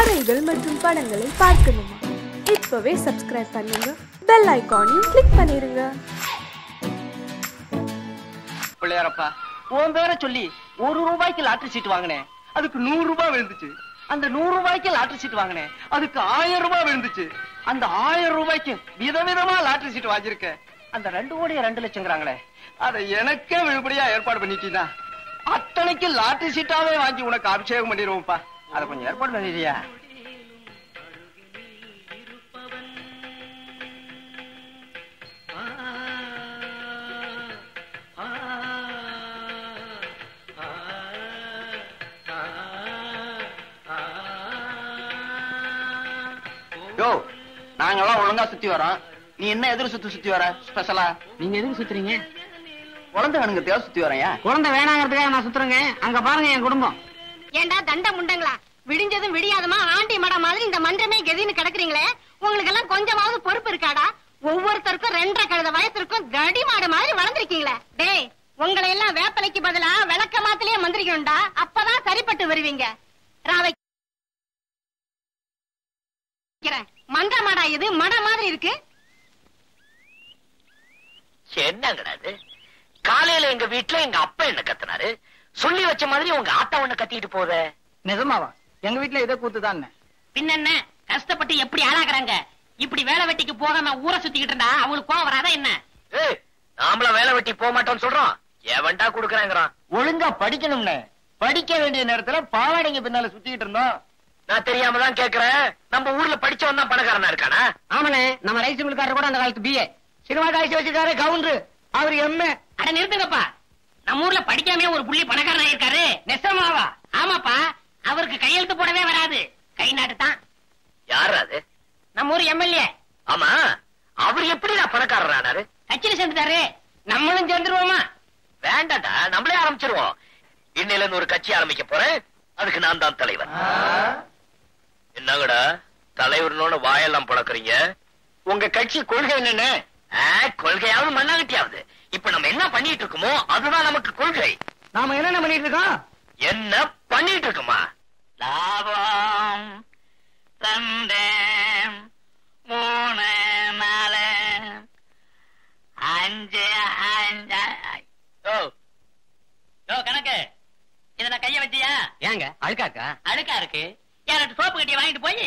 கதைகள் மற்றும் படங்களை பார்க்கணுமா? இப்பவே சப்ஸ்கிரைப் பண்ணுங்க, பெல் ஐகானையும் கிளிக் பண்ணிருங்க. பிள்ளையாரப்பா, உன் பேரை சொல்லி 1 ரூபாய்க்கு லாட்டரி சீட் வாங்கினேன், அதுக்கு 100 ரூபாய் விழுந்துச்சு. அந்த 100 ரூபாய்க்கு லாட்டரி சீட் வாங்கினேன், அதுக்கு 1000 ரூபாய் விழுந்துச்சு. அந்த 1000 ரூபாய்க்கு விதவிதமா லாட்டரி சீட் வாங்கியிருக்கேன். அந்த 2 கோடி 2 லட்சங்கிறாங்களே, அதை எனக்கே விழுபடியா ஏற்பாடு பண்ணிட்டீங்கன்னா அத்தனைக்கு லாட்டரி சீட்டாவே வாங்கி உனக்கு அபிஷேகம் பண்ணிடுவோம்ப்பா. அதை கொஞ்சம் ஏற்பாடு பண்ணிடுறியா? யோ, நாங்கெல்லாம் ஒழுங்கா சுத்தி வரோம், நீ என்ன எதிர் சுத்தி வர ஸ்பெஷலா? நீங்க எதுக்கு சுத்துறீங்க? குழந்தை கணக்கு தேவை சுத்தி வரேன். குழந்தை வேணாங்கிறதுக்காக நான் சுத்துறேங்க. அங்க பாருங்க என் குடும்பம். ஏண்டா தண்ட முண்டங்களா, விடிஞ்சதும் விடியாதமா ஆண்டி மட மாதிரி இந்த மன்றமே கெதின்னு கிடக்குறீங்களே, உங்களுக்கு எல்லாம் கொஞ்சமாவது பொறுப்பு இருக்காடா? ஒவ்வொருத்தருக்கும் 2.5 கழுத வயசுக்கும் கடி மாடு மாதிரி வளர்ந்துருக்கீங்களே. டேய், உங்களை எல்லாம் வேப்பலைக்கு பதிலா விளக்க மாத்திலேயே மந்திரிக்கணும்டா, அப்பதான் சரிப்பட்டு வருவீங்க. ராவை மன்ற மாடா இது மட மாதிரி இருக்கு. என்னங்கிறது? காலையில எங்க வீட்டுல எங்க அப்பா என்ன கத்துனாரு, சொல்லி வச்ச மாதிரி உங்க ஆத்தா ஒண்ணு கத்திட்டு போத. நிஜமாவா? எங்க வீட்டுல இதை கூத்துதான். பின்ன கஷ்டப்பட்டு எப்படி ஆளாக்குறாங்க? இப்படி வேலை வெட்டிக்கு போகாம ஊரை சுத்திக்கிட்டு இருந்தா அவங்களுக்கு கோவம் வராதா என்ன? நாமள வேலை வெட்டி போக மாட்டோம்னு சொல்றோம், எவன்டா குடுக்கறாங்கறான். ஒழுங்கா படிக்கணும்னு படிக்க வேண்டிய நேரத்துல பாவாடைங்க பின்னால சுத்திக்கிட்டு இருந்தோம். நான் தெரியாம தான் கேக்குறேன், நம்ம ஊர்ல படிச்சவன் தான் பணக்காரனா இருக்கானா? ஆமனே, நம்ம ரைஸ் மில்காரர் கூட அந்த காலத்து பிஏ, சினிமா காய்ச்சி வச்சிருக்காரு கவுண்டரு, அவரு எம்ஏ. அட நிறுத்துங்கப்பா, நம்ம ஊர்ல படிக்காமே ஒரு புள்ளி பணக்காரனா இருக்காரு. நெசமாவா? ஆமாப்பா, அவருக்கு கையெழுத்து போடவே வராது, கை நாட்டு தான். யாரு அது? நம்ம ஊர் எம்எல்ஏ. ஆமா, அவர் எப்படி நான் பணக்காரரானாரு? கட்சியில சேர்ந்துட்டாரு, நம்மளும் சேர்ந்துருவோமா? வேண்டாண்டா, நம்மளே ஆரம்பிச்சிருவோம். இன்னையில இருந்து ஒரு கட்சி ஆரம்பிக்க போறேன், அதுக்கு நான் தான் தலைவர். என்னங்கடா தலைவர்னோட வாயெல்லாம் பழக்கிறீங்க? உங்க கட்சி கொள்கை என்னன்னு? கொள்கையாவது மண்ணாகட்டியாவது, இப்ப நம்ம என்ன பண்ணிட்டு இருக்கோமோ அதுதான் நமக்கு கொள்கை. நாம என்னென்ன பண்ணிட்டு இருக்கோம்? என்ன பண்ணிட்டு இருக்கோமா? லாபம் 2 3 4 5 கணக்கு இத நான் கைய வச்சியா? ஏங்க அழுக்காக்கா? அழுக்கா இருக்கு, யார்கிட்ட சோப்பு கட்டிய வாங்கிட்டு போய்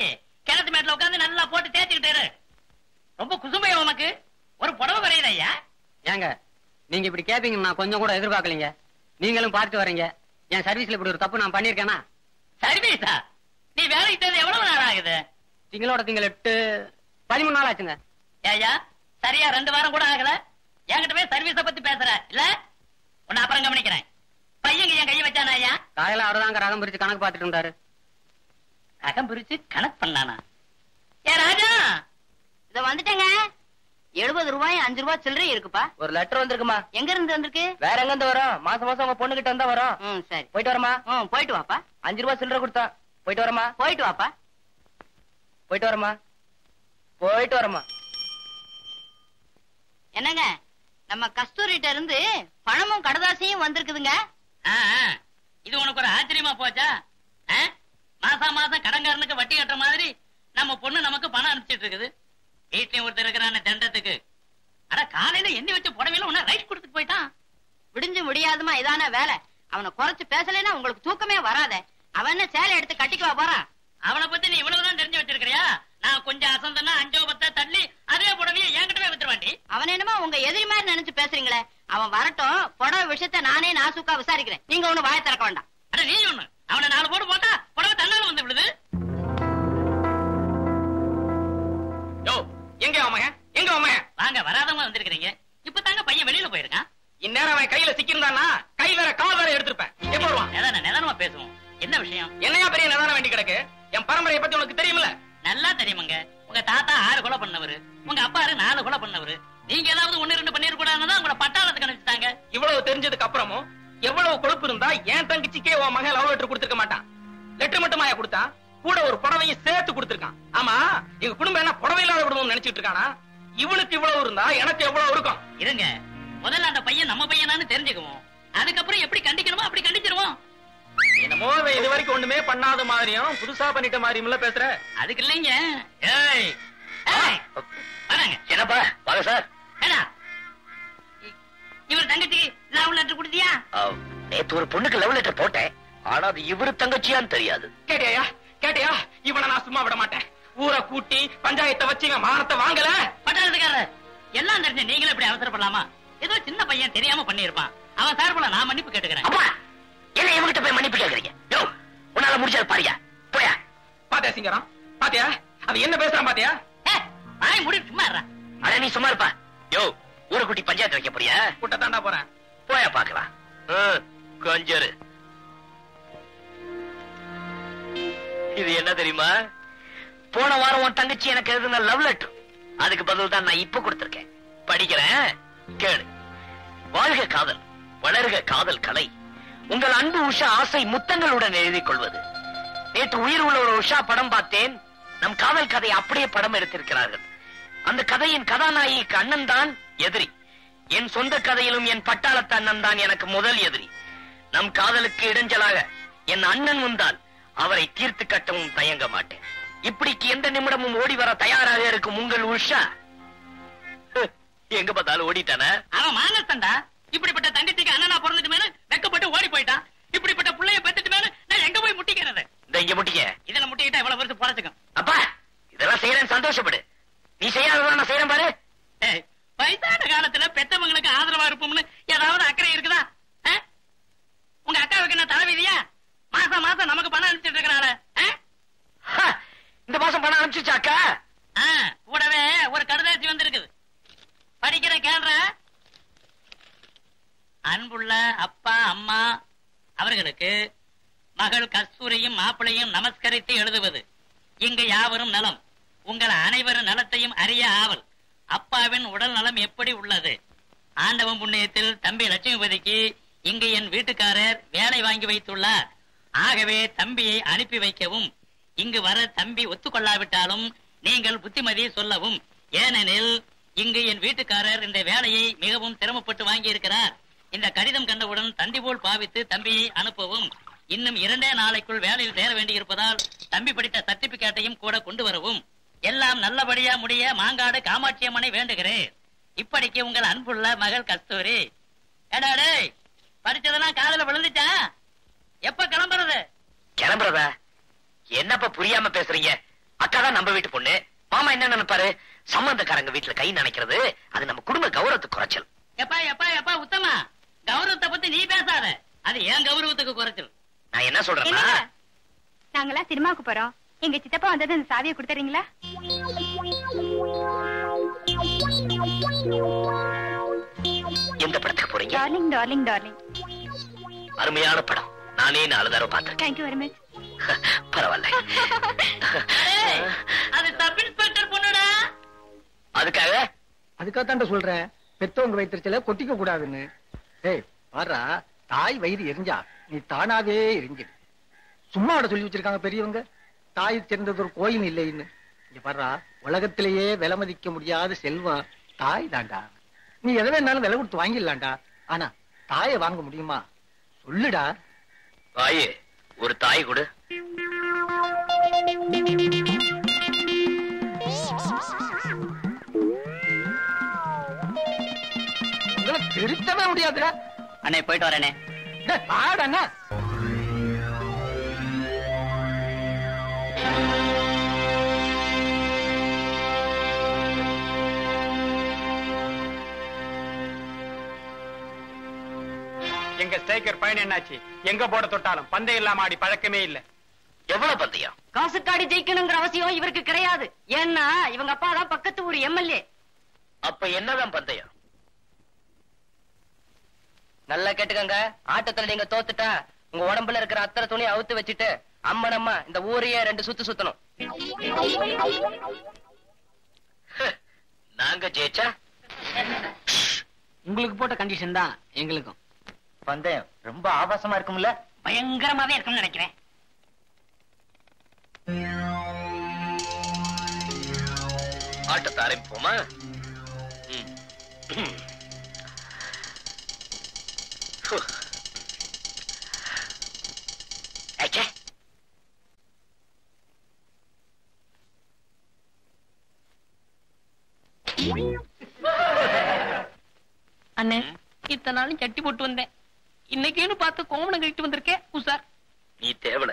கிணத்து மேட்ல உட்காந்து நல்லா போட்டு தேய்ச்சிக்கிட்டு. ரொம்ப குசுமையா உனக்கு ஒரு புடவை வரையுது ஐயா. ஏங்க நீங்க இப்படி கேப்பீங்க நான் கொஞ்சம் கூட எதிர்பார்க்கலீங்க. நீங்களும் பார்த்து வரீங்க, என் சர்வீஸ்ல இப்படி ஒரு தப்பு நான் பண்ணிருக்கேனா? சர்வீஸா? நீ வேலைக்கு சேர்ந்து எவ்வளவு நேரம் ஆகுது? திங்களோட திங்கள் 8 13 நாள் ஆச்சுங்க. ஏயா சரியா 2 வாரம் கூட ஆகல, என்கிட்ட போய் சர்வீஸ பத்தி பேசுற இல்ல? உன்னை அப்புறம் கவனிக்கிறேன். பையன் என் கையை வச்சானா ஐயா? காலையில அவர்தாங்க ரகம் பிரிச்சு கணக்கு பார்த்துட்டு இருந்தாரு. ரகம் பிரிச்சு கணக்கு பண்ணானா? ஏ ராஜா, இத வந்துட்டேங்க. 70 ரூபாய் 5 ரூபாய் சில்லறை இருக்குப்பா. ஒரு லெட்டர் வந்திருக்குமா? எங்க இருந்து வந்திருக்கு? வேற எங்க இருந்து வரும்? மாசம் மாசம் உங்க பொண்ணு கிட்ட இருந்தா வரும். சரி, போயிட்டு வரமா? போயிட்டு வாப்பா. 5 ரூபாய் சில்லறை கொடுத்தா. போயிட்டு வரமா? போயிட்டு வாப்பா. போயிட்டு வரமா? போயிட்டு வரமா? என்னங்க, நம்ம கஸ்தூரிட்ட இருந்து பணமும் கடதாசியும் வந்திருக்குதுங்க. இது உனக்கு ஒரு ஆச்சரியமா போச்சா? மாசம் மாசம் கடன்காரனுக்கு வட்டி கட்டுற மாதிரி நம்ம பொண்ணு நமக்கு பணம் அனுப்பிச்சிட்டு இருக்குது. வீட்லயும் ஒருத்தர் இருக்கிறான தண்டத்துக்கு. அட காலையில எண்ணி வச்ச புடவையில உன்ன ரைட் கொடுத்துட்டு போயிட்டான். விடிஞ்சு முடியாதுமா இதான வேலை. அவனை குறைச்சு பேசலைன்னா உங்களுக்கு தூக்கமே வராத. அவன் என்ன சேலை எடுத்து கட்டிக்குவா போறான்? அவனை பத்தி நீ இவ்வளவுதான் தெரிஞ்சு வச்சிருக்கிறியா? நான் கொஞ்சம் அசந்தனா 5 10 தள்ளி அதே புடவையை என்கிட்டவே வித்துருவாண்டி. அவன் என்னமோ உங்க எதிரி மாதிரி நினைச்சு பேசுறீங்களே. அவன் வரட்டும், புடவை விஷயத்த நானே நாசுக்கா விசாரிக்கிறேன். நீங்க ஒண்ணு வாய திறக்க வேண்டாம். அட நீ ஒண்ணு, அவனை 4 போடு போட்டா புடவை தன்னால வந்து விடுது. எங்க அவன்? எங்க அவன்? வாங்க, வராதவங்க வந்திருக்கீங்க. இப்பதாங்க பையன் வெளியில போயிருக்கான். இந்நேரம் அவன் கையில சிக்கிருந்தானா கை வேற கால் வேற எடுத்திருப்பேன். எப்ப வருவான்? நிதானமா பேசுவோம். என்ன விஷயம்? என்னையா பெரிய நிதானம் வேண்டி கிடக்கு? என் பரம்பரையை பத்தி உனக்கு தெரியுமில்ல? நல்லா தெரியுமாங்க. உங்க தாத்தா 6 கொலை பண்ணவரு, உங்க அப்பா 4 கொலை பண்ணவரு. நீங்க ஏதாவது 1 2 பண்ணிரு கூடாதுன்னு உங்களை பட்டாளத்துக்கு அனுப்பிச்சிட்டாங்க. இவ்வளவு தெரிஞ்சதுக்கு அப்புறமும் எவ்வளவு கொழுப்பு இருந்தா என் தங்கச்சிக்கே உன் மகன் லவ் லெட்டர் கொடுத்திருக்க மாட்டான். லெட்டர் மட்டுமாயா கொடுத்தா, கூட ஒரு புடவையும் சேர்த்து கொடுத்திருக்கான். ஆமா, எங்க குடும்பம் என்ன புடவை இல்லாத குடும்பம் நினைச்சிட்டு இருக்கானா? இவனுக்கு இவ்வளவு இருந்தா எனக்கு எவ்வளவு இருக்கும்? இருங்க, முதல்ல அந்த பையன் நம்ம பையனான்னு தெரிஞ்சுக்குவோம். அதுக்கப்புறம் எப்படி கண்டிக்கணுமோ அப்படி கண்டிச்சிருவோம். என்னமோ இது வரைக்கும் ஒண்ணுமே பண்ணாத மாதிரியும் புதுசா பண்ணிட்ட மாதிரியும் பேசுற. அதுக்கு இல்லைங்க. என்னப்பா வாங்க சார். இவர் தங்கச்சிக்கு லவ் லெட்டர் கொடுத்தியா? நேத்து ஒரு பொண்ணுக்கு லவ் லெட்டர் போட்டேன். ஆனா அது இவரு தங்கச்சியான்னு தெரியாது. கேட்டியா இவனை நான் சும்மா விட மாட்டேன். ஊரை கூட்டி பஞ்சாயத்தை வச்சு மானத்தை வாங்கல. பட்டாளத்துக்காரர் எல்லாம் தெரிஞ்சு நீங்களும் இப்படி அவசரப்படலாமா? ஏதோ சின்ன பையன் தெரியாம பண்ணிருப்பான். அவன் சார்புல நான் மன்னிப்பு கேட்டுக்கிறேன். அப்பா என்ன இவங்கிட்ட போய் மன்னிப்பு கேக்குறீங்க? யோ உன்னால முடிச்சது பாரியா போயா. பாத்தியா சிங்கரம், பாத்தியா அது என்ன பேசுறான் பாத்தியா? வாய் மூடி சும்மா இருடா. அட நீ சும்மா இருப்பா. யோ ஊரை கூட்டி பஞ்சாயத்து வைக்க போறியா? கூட்டத்தாண்டா போறேன். போயா பாக்கலாம். கொஞ்சரு இது என்ன தெரியுமா? போன வாரம் உன் தங்கச்சி எனக்கு எழுதுன லவ் லெட்டர். அதுக்கு பதில் தான் நான் இப்ப கொடுத்திருக்கேன். படிக்கிறேன் கேளு. வாழ்க காதல், வளர்க காதல் கலை. உங்கள் அன்பு உஷா ஆசை முத்தங்களுடன் எழுதிக் கொள்வது. நேற்று உயிர் உள்ள ஒரு உஷா படம் பார்த்தேன். நம் காதல் கதையை அப்படியே படம் எடுத்திருக்கிறார்கள். அந்த கதையின் கதாநாயகிக்கு அண்ணன் தான் எதிரி. என் சொந்த கதையிலும் என் பட்டாளத்து அண்ணன் தான் எனக்கு முதல் எதிரி. நம் காதலுக்கு இடைஞ்சலாக என் அண்ணன் வந்தால் அவரை தீர்த்து கட்டவும் தயங்க மாட்டேன். இப்படிக்கு எந்த நிமிடமும் ஓடி வர தயாராக இருக்கும் உங்கள் உஷா எங்க பார்த்தாலும் ஓடிட்டான. அவன் மானஸ்தண்டா. இப்படிப்பட்ட தங்கச்சிக்கு அண்ணனா பிறந்துட்டு மேல வெக்கப்பட்டு ஓடி போயிட்டான். இப்படிப்பட்ட பிள்ளைய பெத்துட்டு மேல நான் எங்க போய் முட்டிக்கிறது? இங்க முட்டிக்க. இதுல முட்டிக்கிட்டா எவ்வளவு வருஷம் பொழைச்சுக்கும். அப்பா இதெல்லாம் செய்யறேன் சந்தோஷப்படு. நீ செய்யாததான் நான் செய்யறேன் பாரு. வயசான காலத்துல பெத்தவங்களுக்கு ஆதரவா இருப்போம்னு ஏதாவது அக்கறை இருக்குதா? உங்க அக்காவுக்கு என்ன தலைவிதியா? மாசம் மாசம் நமக்கு பணம் அனுப்பிச்சிட்டு இருக்கிறாள். இந்த மாசம் பணம் அனுப்பிச்சிச்சா அக்கா? கூடவே ஒரு கடுதாசி வந்திருக்குது. படிக்கிற கேள்ற. அன்புள்ள அப்பா அம்மா அவர்களுக்கு மகள் கஸ்தூரியும் மாப்பிளையும் நமஸ்கரித்து எழுதுவது. இங்கு யாவரும் நலம். உங்கள் அனைவரும் நலத்தையும் அறிய ஆவல். அப்பாவின் உடல் நலம் எப்படி உள்ளது? ஆண்டவன் புண்ணியத்தில் தம்பி லட்சுமிபதிக்கு இங்கு என் வீட்டுக்காரர் வேலை வாங்கி வைத்துள்ளார். ஆகவே தம்பியை அனுப்பி வைக்கவும். இங்கு வர தம்பி ஒத்துக்கொள்ளாவிட்டாலும் நீங்கள் புத்திமதி சொல்லவும். ஏனெனில் இங்கு என் வீட்டுக்காரர் இந்த வேலையை மிகவும் சிரமப்பட்டு வாங்கி இருக்கிறார். இந்த கடிதம் கண்டவுடன் தந்தி போல் பாவித்து தம்பியை அனுப்பவும். இன்னும் 2 நாளைக்குள் வேலையில் சேர வேண்டியிருப்பதால் தம்பி படித்த சர்டிபிகேட்டையும் கூட கொண்டு வரவும். எல்லாம் நல்லபடியா முடிய மாங்காடு காமாட்சி அம்மனை வேண்டுகிறேன். இப்படிக்கு உங்கள் அன்புள்ள மகள் கஸ்தூரி. ஏடாடே படிச்சதெல்லாம் காதல விழுந்துச்சா? எப்ப கிளம்புறது? கிளம்புறதா? என்னப்பா புரியாம பேசுறீங்க? அக்கா தான் நம்ம வீட்டு பொண்ணு. மாமா என்ன நினைப்பாரு? சம்பந்தக்காரங்க வீட்டுல கை நினைக்கிறது அது நம்ம குடும்ப கௌரவத்துக்கு குறைச்சல். எப்பா எப்பா எப்பா உத்தமா, கௌரவத்தை பத்தி நீ பேசாத. அது ஏன் கௌரவத்துக்கு குறைச்சல். நான் என்ன சொல்றேன்னா, நாங்கெல்லாம் சினிமாவுக்கு போறோம். எங்க சித்தப்பா வந்தது அந்த சாவியை கொடுத்துறீங்களா? எந்த படத்துக்கு போறீங்க? Darling darling darling. அருமையான படம். நானே 4 தடவை பார்த்தேன். Thank you very much. பரவாயில்ல. அது சப் இன்ஸ்பெக்டர் பொண்ணுடா. அதுக்காக சொல்றேன், பெத்தவங்க வயிற்றுச்சல கொட்டிக்க கூடாதுன்னு. ஏய் பாரா, தாய் வயிறு எரிஞ்சா நீ தானாவே எரிஞ்சிடு. சும்மா சொல்லி வச்சிருக்காங்க பெரியவங்க, தாய் சேர்ந்தது ஒரு கோயில் இல்லைன்னு. இங்க பாரா, உலகத்திலேயே விலை மதிக்க முடியாத செல்வம் தாய் தாண்டா. நீ எதை வேணாலும் விலை கொடுத்து வாங்கிடலாம்டா. ஆனா தாயை வாங்க முடியுமா? சொல்லுடா. தாயே, ஒரு தாய் கொடு. திருத்தவே முடியாதுடா. அண்ணே போயிட்டு வரேனே. பாடண்ணா. எங்க ஸ்ட்ரைக்கர் பயன் என்னாச்சு? எங்க போட தொட்டாலும் பந்தயம் இல்லாம ஆடி பழக்கமே இல்ல. எவ்வளவு பந்தயம்? காசுக்காடி ஜெயிக்கணுங்கிற அவசியம் இவருக்கு கிடையாது. ஏன்னா இவங்க அப்பா தான் பக்கத்து ஊர் எம்எல்ஏ. அப்ப என்னதான் பந்தயம்? நல்லா கேட்டுக்கங்க. ஆட்டத்துல நீங்க தோத்துட்டா உங்க உடம்புல இருக்கிற அத்தனை துணி அவுத்து வச்சுட்டு அம்மனம்மா இந்த ஊரையே 2 சுத்து சுத்தணும். நாங்க ஜெயிச்சா உங்களுக்கு போட்ட கண்டிஷன் தான் எங்களுக்கும். பந்தயம் ரொம்ப ஆபாசமா இருக்கும்ல? பயங்கரமாவே இருக்கும்னு நினைக்கிறேன். ஆட்டத்தை ஆரம்பிப்போமா? அண்ணே இத்தனை நாளும் சட்டி போட்டு வந்தேன், இன்னைக்குன்னு பார்த்து கோமணம் கழிட்டு வந்திருக்கேன் உசார். நீ தேவல.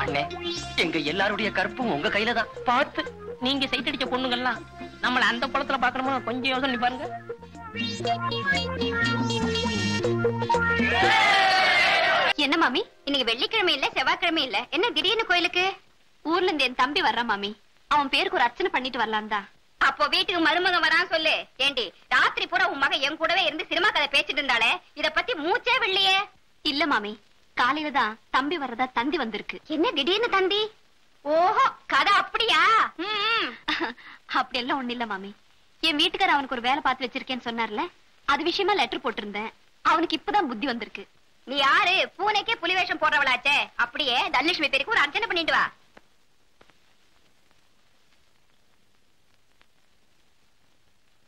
அண்ணே, எங்க எல்லாருடைய கற்பும் உங்க கையில தான். பார்த்து நீங்க சைட் அடிச்ச பொண்ணுங்கள்லாம் நம்மள அந்த குளத்துல பாக்கணுமா கொஞ்சம் யோசனை பாருங்க. என்ன மாமி, இன்னைக்கு வெள்ளிக்கிழமை இல்ல செவ்வாய்க்கிழமை இல்ல, என்ன திடீர்னு கோயிலுக்கு? ஊர்ல இருந்து என் தம்பி வர்றான் மாமி, அவன் பேருக்கு ஒரு அர்ச்சனை பண்ணிட்டு வரலாம் தான். அப்போ வீட்டுக்கு மருமகன் வரான் சொல்லு. ஏண்டி ராத்திரி பூரா உன் மகன் என் கூடவே இருந்து சினிமா கதை பேசிட்டு இருந்தாலே, இத பத்தி மூச்சே வெள்ளியே. இல்ல மாமி, காலையில தான் தம்பி வர்றதா தந்தி வந்திருக்கு. என்ன திடீர்னு தந்தி? ஓஹோ, கதை அப்படியா? அப்படி எல்லாம் ஒண்ணு இல்ல மாமி, என் வீட்டுக்கார அவனுக்கு ஒரு வேலை பார்த்து வச்சிருக்கேன்னு சொன்னார்ல, அது விஷயமா லெட்டர் போட்டிருந்தேன். அவனுக்கு இப்பதான் புத்தி வந்திருக்கு. நீ யாரு? பூனைக்கே புலி வேஷம் போடுறவளாச்சே. அப்படியே தனலட்சுமி பேருக்கு ஒரு அர்ச்சனை பண்ணிட்டு வா.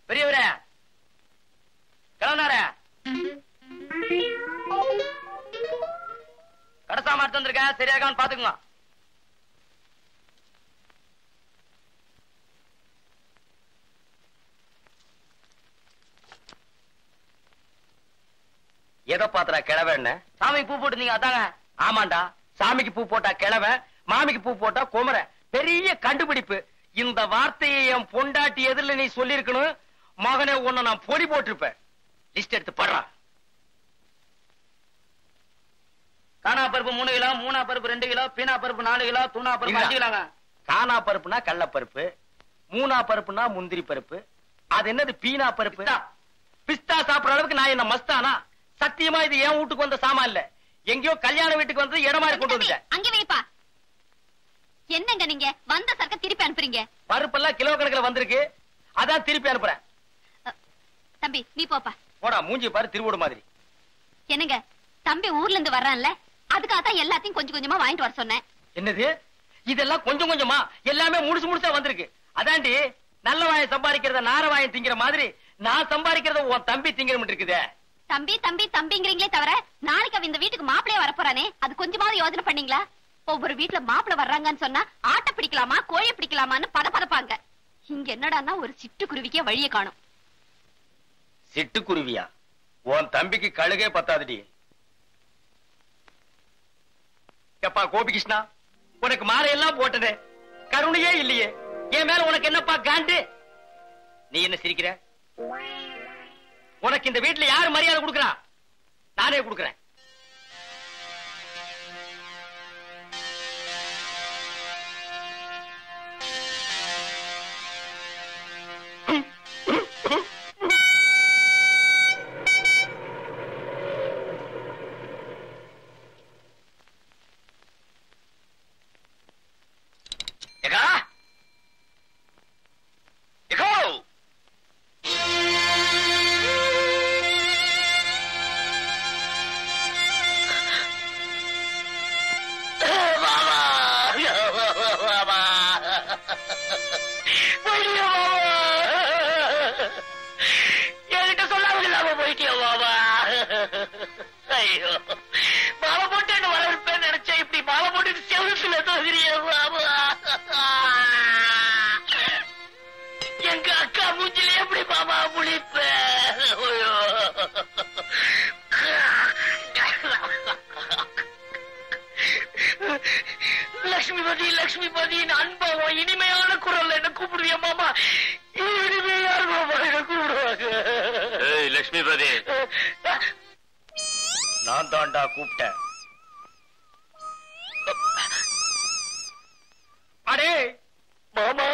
பெரியவரே, கிளம்புனாரே, கடைசா மாட்டு வந்திருக்கேன், சரியாகான்னு பாத்துக்குங்க. எதை பாத்துறா கிழவ? என்ன சாமிக்கு பூ போட்டுருந்தீங்க அதாங்க? ஆமாண்டா, சாமிக்கு பூ போட்டா கிழவ, மாமிக்கு பூ போட்டா குமர. பெரிய கண்டுபிடிப்பு. இந்த வார்த்தையை என் பொண்டாட்டி எதிரில நீ சொல்லிருக்கணும். மகனே, உன்னை நான் பொடி போட்டிருப்பேன். லிஸ்ட் எடுத்து படுறா. காணா பருப்பு 3 கிலோ, மூணா பருப்பு 2 கிலோ, பீனா பருப்பு 4 கிலோ, தூணா பருப்பு 5 கிலோங்க. காணா பருப்புனா கடலப்பருப்பு, மூணா பருப்புனா முந்திரி பருப்பு. அது என்னது பீனா பருப்பு? பிஸ்தா சாப்பிடுற அளவுக்கு நான் என்ன மஸ்தானா? சத்தியமா இது என் வீட்டுக்கு வந்த சாமான் இல்ல, எங்கயோ கல்யாண வீட்டுக்கு வந்து இடம் மாதிரி கொண்டு வந்துட்டேன். அங்க வைப்பா. என்னங்க நீங்க வந்த சரக்க திருப்பி அனுப்புறீங்க? பருப்பெல்லாம் கிலோ கணக்குல வந்திருக்கு, அதான் திருப்பி அனுப்புறேன். தம்பி நீ போப்பா. போடா, மூஞ்சி பாரு திருவோடு மாதிரி. என்னங்க, தம்பி ஊர்ல இருந்து வர்றான்ல, அதுக்காகத்தான் எல்லாத்தையும் கொஞ்சம் கொஞ்சமா வாங்கிட்டு வர சொன்னேன். என்னது இதெல்லாம் கொஞ்சம் கொஞ்சமா? எல்லாமே முழுசு முழுசா வந்திருக்கு. அதாண்டி நல்ல வாயம் சம்பாதிக்கிறத நார வாயம் திங்கிற மாதிரி நான் சம்பாதிக்கிறத உன் தம்பி திங்கிற இருக்குதே. தம்பி தம்பி தம்பிங்கிறீங்களே தவிர, நாளைக்கு அவன் இந்த வீட்டுக்கு மாப்பிளைய வரப்போறானே, அது கொஞ்சமாவது யோசனை பண்ணீங்களா? ஒவ்வொரு வீட்டுல மாப்பிளை வர்றாங்கன்னு சொன்னா ஆட்டை பிடிக்கலாமா கோழி பிடிக்கலாமான்னு பதப்பாங்க. இங்க என்னடான்னா ஒரு சிட்டுக்குருவிக்கே வழியை காணும். சிட்டுக்குருவியா? உன் தம்பிக்கு கழுகே பத்தாதுடி. எப்பா கோபிகிருஷ்ணா, உனக்கு மாலையெல்லாம் போட்டதே, கருணையே இல்லையே. என் மேல உனக்கு என்னப்பா காண்டு? நீ என்ன சிரிக்கிற? உனக்கு இந்த வீட்டுல யாரு மரியாதை கொடுக்கறா? நானே கொடுக்கறேன். லட்சுமிபதி அன்பா இனிமையான குரல் என்ன கூப்பிடுவியா மாமா? இனிமையான மாமா என்ன கூப்பிடுவாங்க. லட்சுமிபதி நான் தாண்டா கூப்பிட்டேன். அடே மாமா,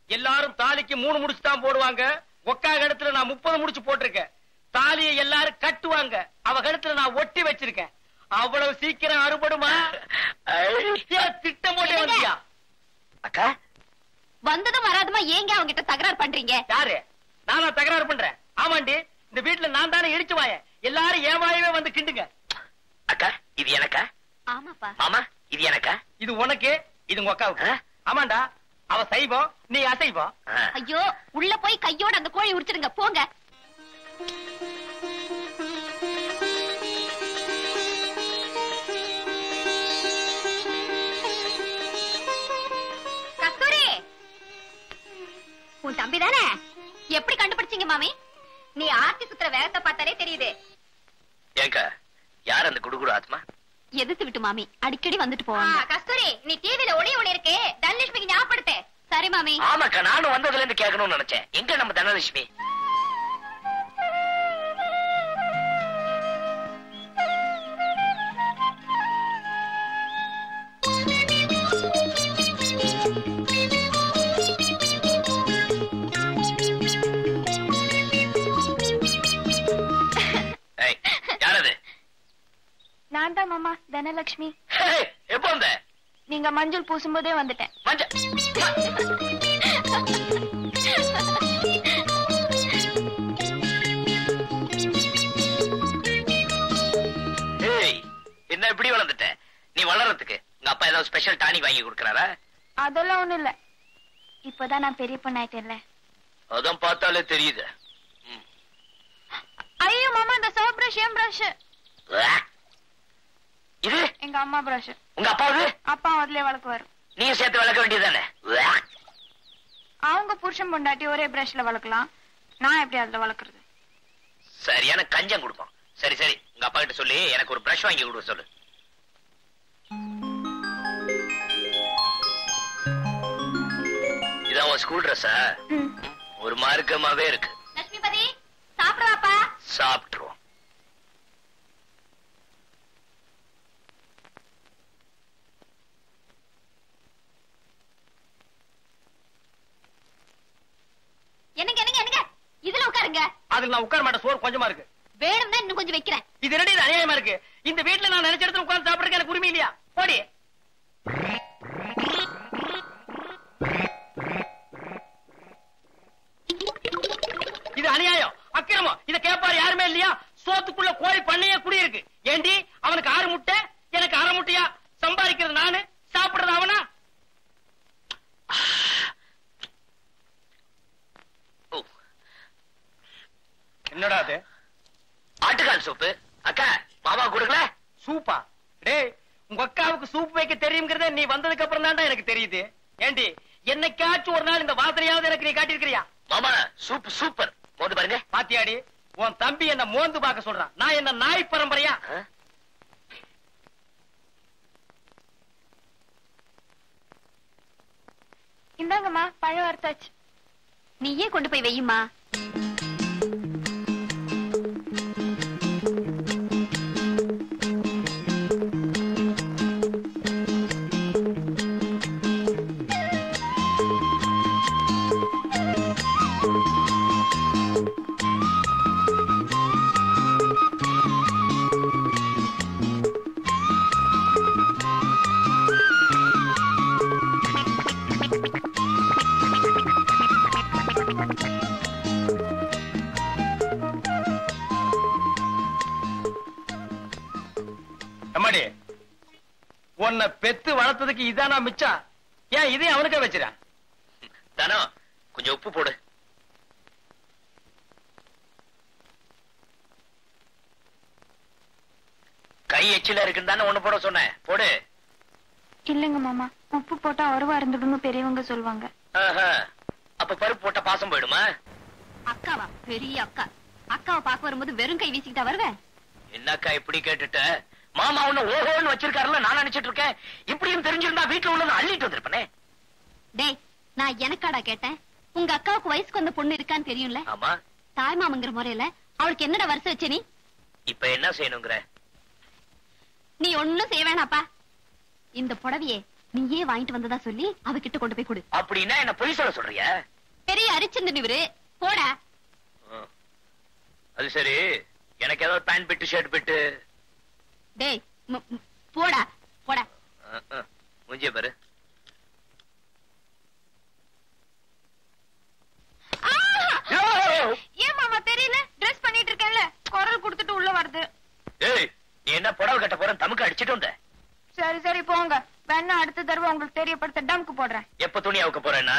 எல்லாரும் தாலிக்கு 3 முடிச்சு தான் போடுவாங்க. ஒக்கா கழுத்துல நான் 30 முடிச்சு போட்டிருக்கேன். தாலியை எல்லாரும் கட்டுவாங்க. அவ கழுத்துல நான் ஒட்டி வச்சிருக்கேன். அவ்வளவு சீக்கிரம் அறுபடுமா? திட்டம் போட்டே வந்தியா? அக்கா வந்ததும் வராதுமா ஏங்க அவங்க கிட்ட தகராறு பண்றீங்க? யாரு? நானா தகராறு பண்றேன்? ஆமாண்டி, இந்த வீட்டுல நான் தானே இடிச்சு வாயேன். எல்லாரும் ஏவாயவே வந்து கிண்டுங்க. அக்கா இது எனக்கா? ஆமாப்பா. மாமா இது எனக்கா? இது உனக்கு, இது உங்க அக்காவுக்கு. ஆமாண்டா, அவ சைவம், நீ அசைவம். ஐயோ, உள்ள போய் கையோட அந்த கோழி உரிச்சிடுங்க போங்க. கஸ்தூரி, உன் தம்பி தானே? எப்படி கண்டுபிடிச்சீங்க மாமி? நீ ஆர்த்தி சுத்துற வேகத்தை பார்த்தாலே தெரியுது. ஏங்கா யார் அந்த குடுகுடு ஆத்மா? எதிர்த்து விட்டு மாமி அடிக்கடி வந்துட்டு போவாங்க. கஸ்தூரி, நீ டிவில ஒளி இருக்கு, தனலட்சுமிக்கு ஞாபகப்படுத்து. சரி மாமி. ஆமாக்கா, நானும் வந்ததுல இருந்து கேட்கணும்னு நினைச்சேன். எங்க நம்ம தனலட்சுமி? நான் தான் மாமா, தனலட்சுமி. எப்போ வந்த? நீங்க மஞ்சள் பூசும்போதே வந்துட்டேன். என்ன இப்படி வளர்ந்துட்ட? நீ வளர்றதுக்கு உங்க அப்பா ஏதாவது ஸ்பெஷல் டானிக் வாங்கி கொடுக்கறாரா? அதெல்லாம் ஒண்ணும் இல்ல, இப்பதான் நான் பெரிய பொண்ணாயிட்டேன்ல. அதான் பார்த்தாலே தெரியுது. ஐயோ மாமா, இந்த சோப் பிரஷ் ஏன் பிரஷ்? இது எங்க அம்மா பிரஷ். உங்க அப்பாவது? அப்பா அதுலயே வளர்க்குவாரு. நீ சேர்த்து வளர்க்க வேண்டியதானே? அவங்க புருஷன் பொண்டாட்டி ஒரே பிரஷ்ல வளர்க்கலாம், நான் எப்படி அதுல வளர்க்கறது? சரியான கஞ்சம் கொடுப்போம். சரி சரி, உங்க அப்பா கிட்ட சொல்லி எனக்கு ஒரு பிரஷ் வாங்கி கொடுக்க சொல்லு. இதான் உன் ஸ்கூல் ட்ரெஸ்ஸா? ஒரு மார்க்கமாவே இருக்கு. லட்சுமிபதி, சாப்பிடுவாப்பா. சாப்பிட்டுருவோம். என்னங்க என்னங்க என்னங்க, இதுல உட்காருங்க. அதுல நான் உட்கார மாட்டேன், சோறு கொஞ்சமா இருக்கு. வேணும்னா இன்னும் கொஞ்சம் வைக்கிறேன். இது ரெடி, இது அநியாயமா இருக்கு. இந்த வீட்டுல நான் நினைச்ச இடத்துல உட்கார்ந்து சாப்பிடுறதுக்கு எனக்கு உரிமை இல்லையா? போடி. இது அநியாயம், அக்கிரமம். இத கேட்பாரு யாருமே இல்லையா? சோத்துக்குள்ள கோழி பண்ணையே குடியிருக்கு. ஏண்டி, அவனுக்கு 6 முட்டை, எனக்கு 1/2 முட்டையா? சம்பாதிக்கிறது நானு, சாப்பிடுறது அவனா? என்னடா அது? ஆட்டுக்கால் சூப்பு. அக்கா மாமா கொடுக்கல? சூப்பா? டேய், உங்க அக்காவுக்கு சூப் வைக்க தெரியுங்கிறத நீ வந்ததுக்கு அப்புறம் தான்டா எனக்கு தெரியுது. ஏண்டி, என்னைக்காச்சும் ஒரு நாள் இந்த வாசனையாவது எனக்கு நீ காட்டியிருக்கிறியா? மாமா சூப் சூப்பர். மோந்து பாருங்க. பாத்தியாடி, உன் தம்பி என்ன மோந்து பார்க்க சொல்றான். நான் என்ன நாய் பரம்பரையா? இந்தாங்கம்மா, பழம் வறுத்தாச்சு. நீயே கொண்டு போய் வையுமா. உன்னை பெத்து வளர்த்ததுக்கு இதானா மிச்சம்? ஏன் இதையும் அவனுக்கே வச்சிர? தானோ கொஞ்சம் உப்பு போடு. கை எச்சில இருக்குன்னு தானே ஒண்ணு போட சொன்னேன், போடு. இல்லங்க மாமா, உப்பு போட்டா உறவா இருந்துடுங்க பெரியவங்க சொல்லுவாங்க. அப்ப பருப்பு போட்டா பாசம் போயிடுமா? அக்காவா? பெரிய அக்கா. அக்காவை பார்க்க வரும்போது வெறும் கை வீசிக்கிட்டா வருவேன். என்னக்கா இப்படி கேட்டுட்ட? மாமா உன்ன ஓஹோன்னு வச்சிருக்காருல, நான் நினைச்சிட்டு இருக்கேன். இப்படியும் தெரிஞ்சிருந்தா வீட்டுல உள்ளத அள்ளிட்டு வந்திருப்பனே. டேய், நான் எனக்காடா கேட்டேன்? உங்க அக்காவுக்கு வயசுக்கு வந்த பொண்ணு இருக்கான்னு தெரியும்ல? ஆமா. தாய் மாமங்கிற முறையில அவளுக்கு என்னடா வருஷம் வச்ச நீ? இப்ப என்ன செய்யணுங்கிற? நீ ஒண்ணும் செய்ய வேணாப்பா. இந்த புடவையே நீயே வாங்கிட்டு வந்ததா சொல்லி அவகிட்ட கொண்டு போய் கொடு. அப்படின்னா என்ன பொய் சொல்ல சொல்றியா? பெரிய அரிச்சந்திரன் இவரு. போடா. அது சரி, எனக்கு ஏதோ பேண்ட் பிட்டு ஷர்ட் பிட்டு. டேய் போடா போடா. முஞ்சிய பாரு. ஏன் மாமா தெரியல? ட்ரெஸ் பண்ணிட்டு இருக்கேன்ல, குரல் கொடுத்துட்டு உள்ள வருது. ஏய், நீ என்ன புடவை கட்ட போற? தமுக்கு அடிச்சிட்டு வந்த. சரி சரி போங்க, வேணா அடுத்த தடவை உங்களுக்கு தெரியப்படுத்த டம்க்கு போடுறேன். எப்ப துணி அவுக்க போறேன்னா?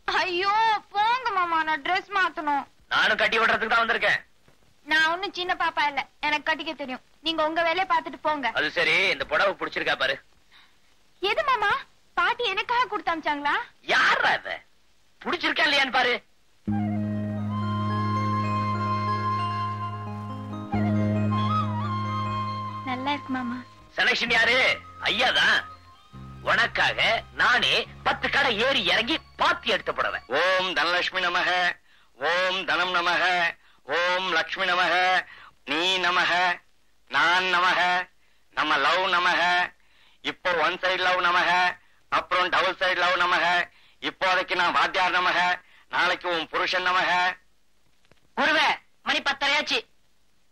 ஐயோ போங்க மாமா, நான் ட்ரெஸ் மாத்தணும். நானும் கட்டி விடுறதுக்கு தான் வந்திருக்கேன். நான் ஒண்ணும் சின்ன பாப்பா இல்ல, எனக்கு கட்டிக்க தெரியும். நீங்க உங்க வேலையை பாத்துட்டு போங்க. அது சரி, இந்த புடவை பிடிச்சிருக்கா பாரு. எது மாமா? பாட்டி எனக்காக கொடுத்து அமிச்சாங்களா? யாரா இத? பிடிச்சிருக்கா இல்லையான்னு பாரு. நல்லா இருக்கு மாமா. செலக்ஷன் யாரு? ஐயாதான். உனக்காக நானே 10 கடை ஏறி இறங்கி பாத்தி எடுத்து போடுவேன். ஓம் தனலட்சுமி நமக, ஓம் தனம் நமக, ஓம் லட்சுமி நமக, நீ நமக, நான் நமக, நம்ம லவ் நமக, இப்போ ஒன் சைடு லவ் நமக, அப்புறம் டபுள் சைடு லவ் நமக, இப்போதைக்கு நான் வாத்தியார் நமக, நாளைக்கு உன் புருஷன் நமக. குருவே, மணி 10:30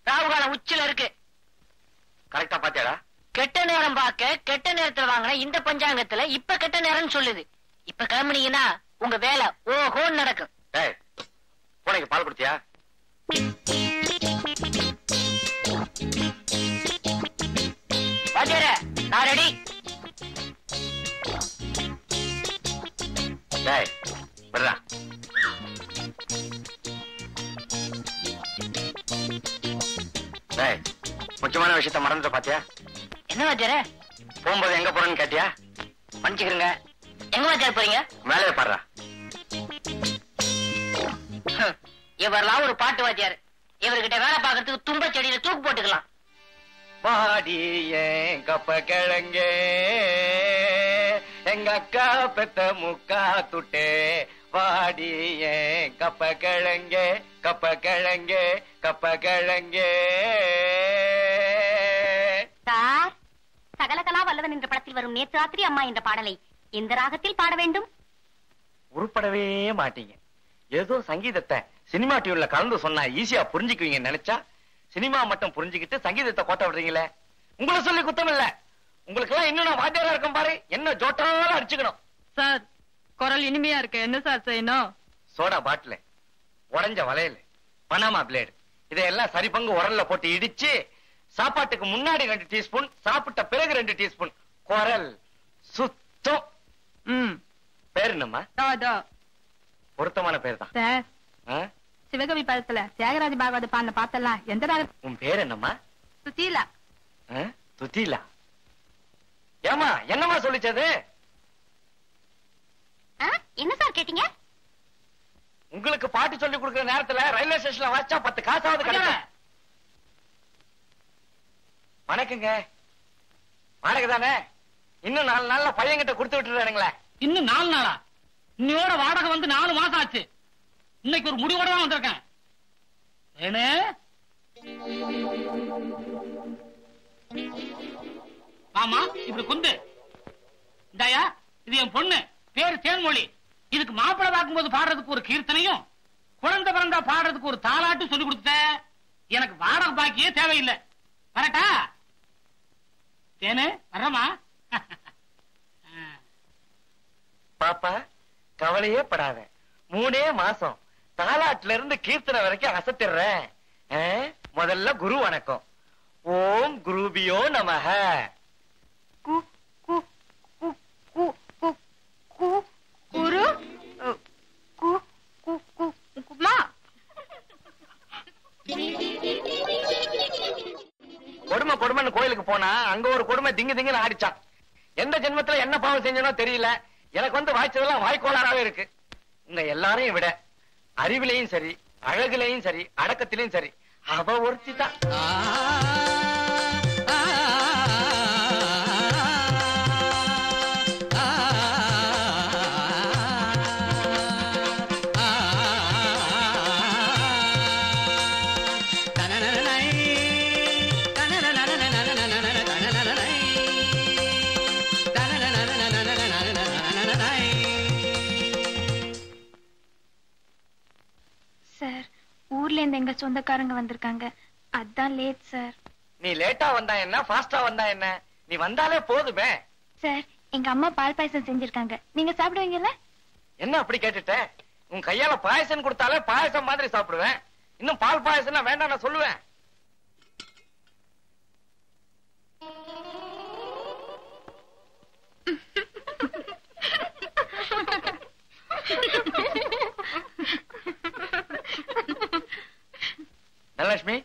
ராகுகாலம் உச்சில இருக்கு. கரெக்டா பாத்தியாடா? கெட்ட நேரம் பார்க்க கெட்ட நேரத்துல வாங்கின இந்த பஞ்சாங்கத்துல இப்ப கெட்ட நேரம் சொல்லுது. இப்ப கிளம்புனீங்கன்னா உங்க வேலை ஓஹோன்னு நடக்கும். ஏய், பூனைக்கு பால் கொடுத்தியா? வாத்தியாரே, நான் ரெடி. டேய், விடுறா. டேய், முக்கியமான விஷயத்த மறந்துட்ட பாத்தியா? என்ன வாத்தியாரே? போகும்போது எங்க போறேன்னு கேட்டியா? மன்னிச்சுக்கிறேங்க. எங்க வாத்தியார் போறீங்க? மேலே பாடுறா. இவரெல்லாம் ஒரு பாட்டு வாத்தியார். இவர்கிட்ட வேலை பார்க்கறதுக்கு தும்ப செடியில தூக்கு போட்டுக்கலாம். பாடி ஏன் கப்ப கிழங்கே, எங்க அக்கா பெத்த முக்கா துட்டே, வாடி ஏன் கப்ப கிழங்கே, கப்ப கிழங்கே, கப்ப கிழங்கே. சார், சகலகலா வல்லவன் என்ற படத்தில் வரும் நேற்று ராத்திரி அம்மா என்ற பாடலை எந்த ராகத்தில் பாட வேண்டும்? உருப்படவே மாட்டீங்க. ஏதோ சங்கீதத்தை சினிமா டியூன்ல கலந்து சொன்னா ஈஸியா புரிஞ்சுக்குவீங்க நினைச்சா சினிமா மட்டும் புரிஞ்சுக்கிட்டு சங்கீதத்தை கோட்ட விடுறீங்களே. உங்களை சொல்லி குத்தம் இல்ல. உங்களுக்கு எல்லாம் இன்னும் வாத்தியாரா இருக்கும் பாரு, என்ன ஜோட்டாலும் அடிச்சுக்கணும். சார், குரல் இனிமையா இருக்கு, என்ன சார் செய்யணும்? சோடா பாட்டில், உடைஞ்ச வளையல், பனாமா பிளேடு, இதையெல்லாம் சரி பங்கு உரல்ல போட்டு இடிச்சு சாப்பாட்டுக்கு முன்னாடி 2 டீஸ்பூன், சாப்பிட்ட பிறகு 2 டீஸ்பூன். குரல் சுத்தம். பேர் என்னம்மா? பொருத்தமான பேர் தான் சார். ஆ? சிவகவி படத்துல தியாகராஜ பாகவத பாடின பாத்தெல்லாம் எந்த ராகம்? உன் பேர் என்னம்மா? சுசீலா. துதிலா. ஏமா என்னம்மா சொல்லிச்சது? என்ன சார் கேட்டீங்க? உங்களுக்கு பாட்டு சொல்லி கொடுக்கிற நேரத்துல ரயில்வே ஸ்டேஷன்ல வாச்சா 10 காசாவது கிடைக்கும். வணக்கங்க. வாடகை தானே? இன்னும் 4 நாள்ல பையன்கிட்ட கொடுத்து விட்டுறானுங்களே. இன்னும் 4 நாளா? இன்னையோட வாடகை வந்து 4 மாசம் ஆச்சு. இன்னைக்கு ஒரு முடிவோட தான் வந்திருக்கேன். ஏனே ஆமா, இப்படி குந்து இந்தாயா, இது என் பொண்ணு, பேரு தேன்மொழி. இதுக்கு மாப்பிள்ளை பார்க்கும்போது பாடுறதுக்கு ஒரு கீர்த்தனையும், குழந்தை பிறந்தா பாடுறதுக்கு ஒரு தாலாட்டும் சொல்லி கொடுத்த. எனக்கு வாடகை பாக்கியே தேவையில்லை. வரட்டா? தேனு வர்றமா? பாப்பா, கவலையே படாத. 3 மாசம் தாலாட்டுல இருந்து கீர்த்தனை வரைக்கும் அசத்திடுறேன். முதல்ல குரு வணக்கம். ஓம் குருபியோ நமஹ. குரு கொடுமை கொடுமைன்னு கோயிலுக்கு போனா அங்க ஒரு கொடுமை திங்கு திங்குன்னு ஆடிச்சான். எந்த ஜென்மத்துல என்ன பாவம் செஞ்சனோ தெரியல. எனக்கு வந்து வாய்ச்சதெல்லாம் வாய்க்கோளாராவே இருக்கு. உங்க எல்லாரையும் விட அறிவிலையும் சரி, அழகுலையும் சரி, அடக்கத்திலையும் சரி, அவ ஒருத்தி தான். ஊர்ல இருந்து எங்க சொந்தக்காரங்க வந்திருக்காங்க, அதான் லேட் சார். நீ லேட்டா வந்தா என்ன, ஃபாஸ்டா வந்தா என்ன, நீ வந்தாலே போதுமே. சார், எங்க அம்மா பால் பாயசம் செஞ்சிருக்காங்க, நீங்க சாப்பிடுவீங்கல்ல? என்ன அப்படி கேட்டுட்ட? உன் கையால பாயசம் கொடுத்தாலே பாயசம் மாதிரி சாப்பிடுவேன். இன்னும் பால் பாயசம் வேண்டாம் நான் சொல்லுவேன். தனலட்சுமி,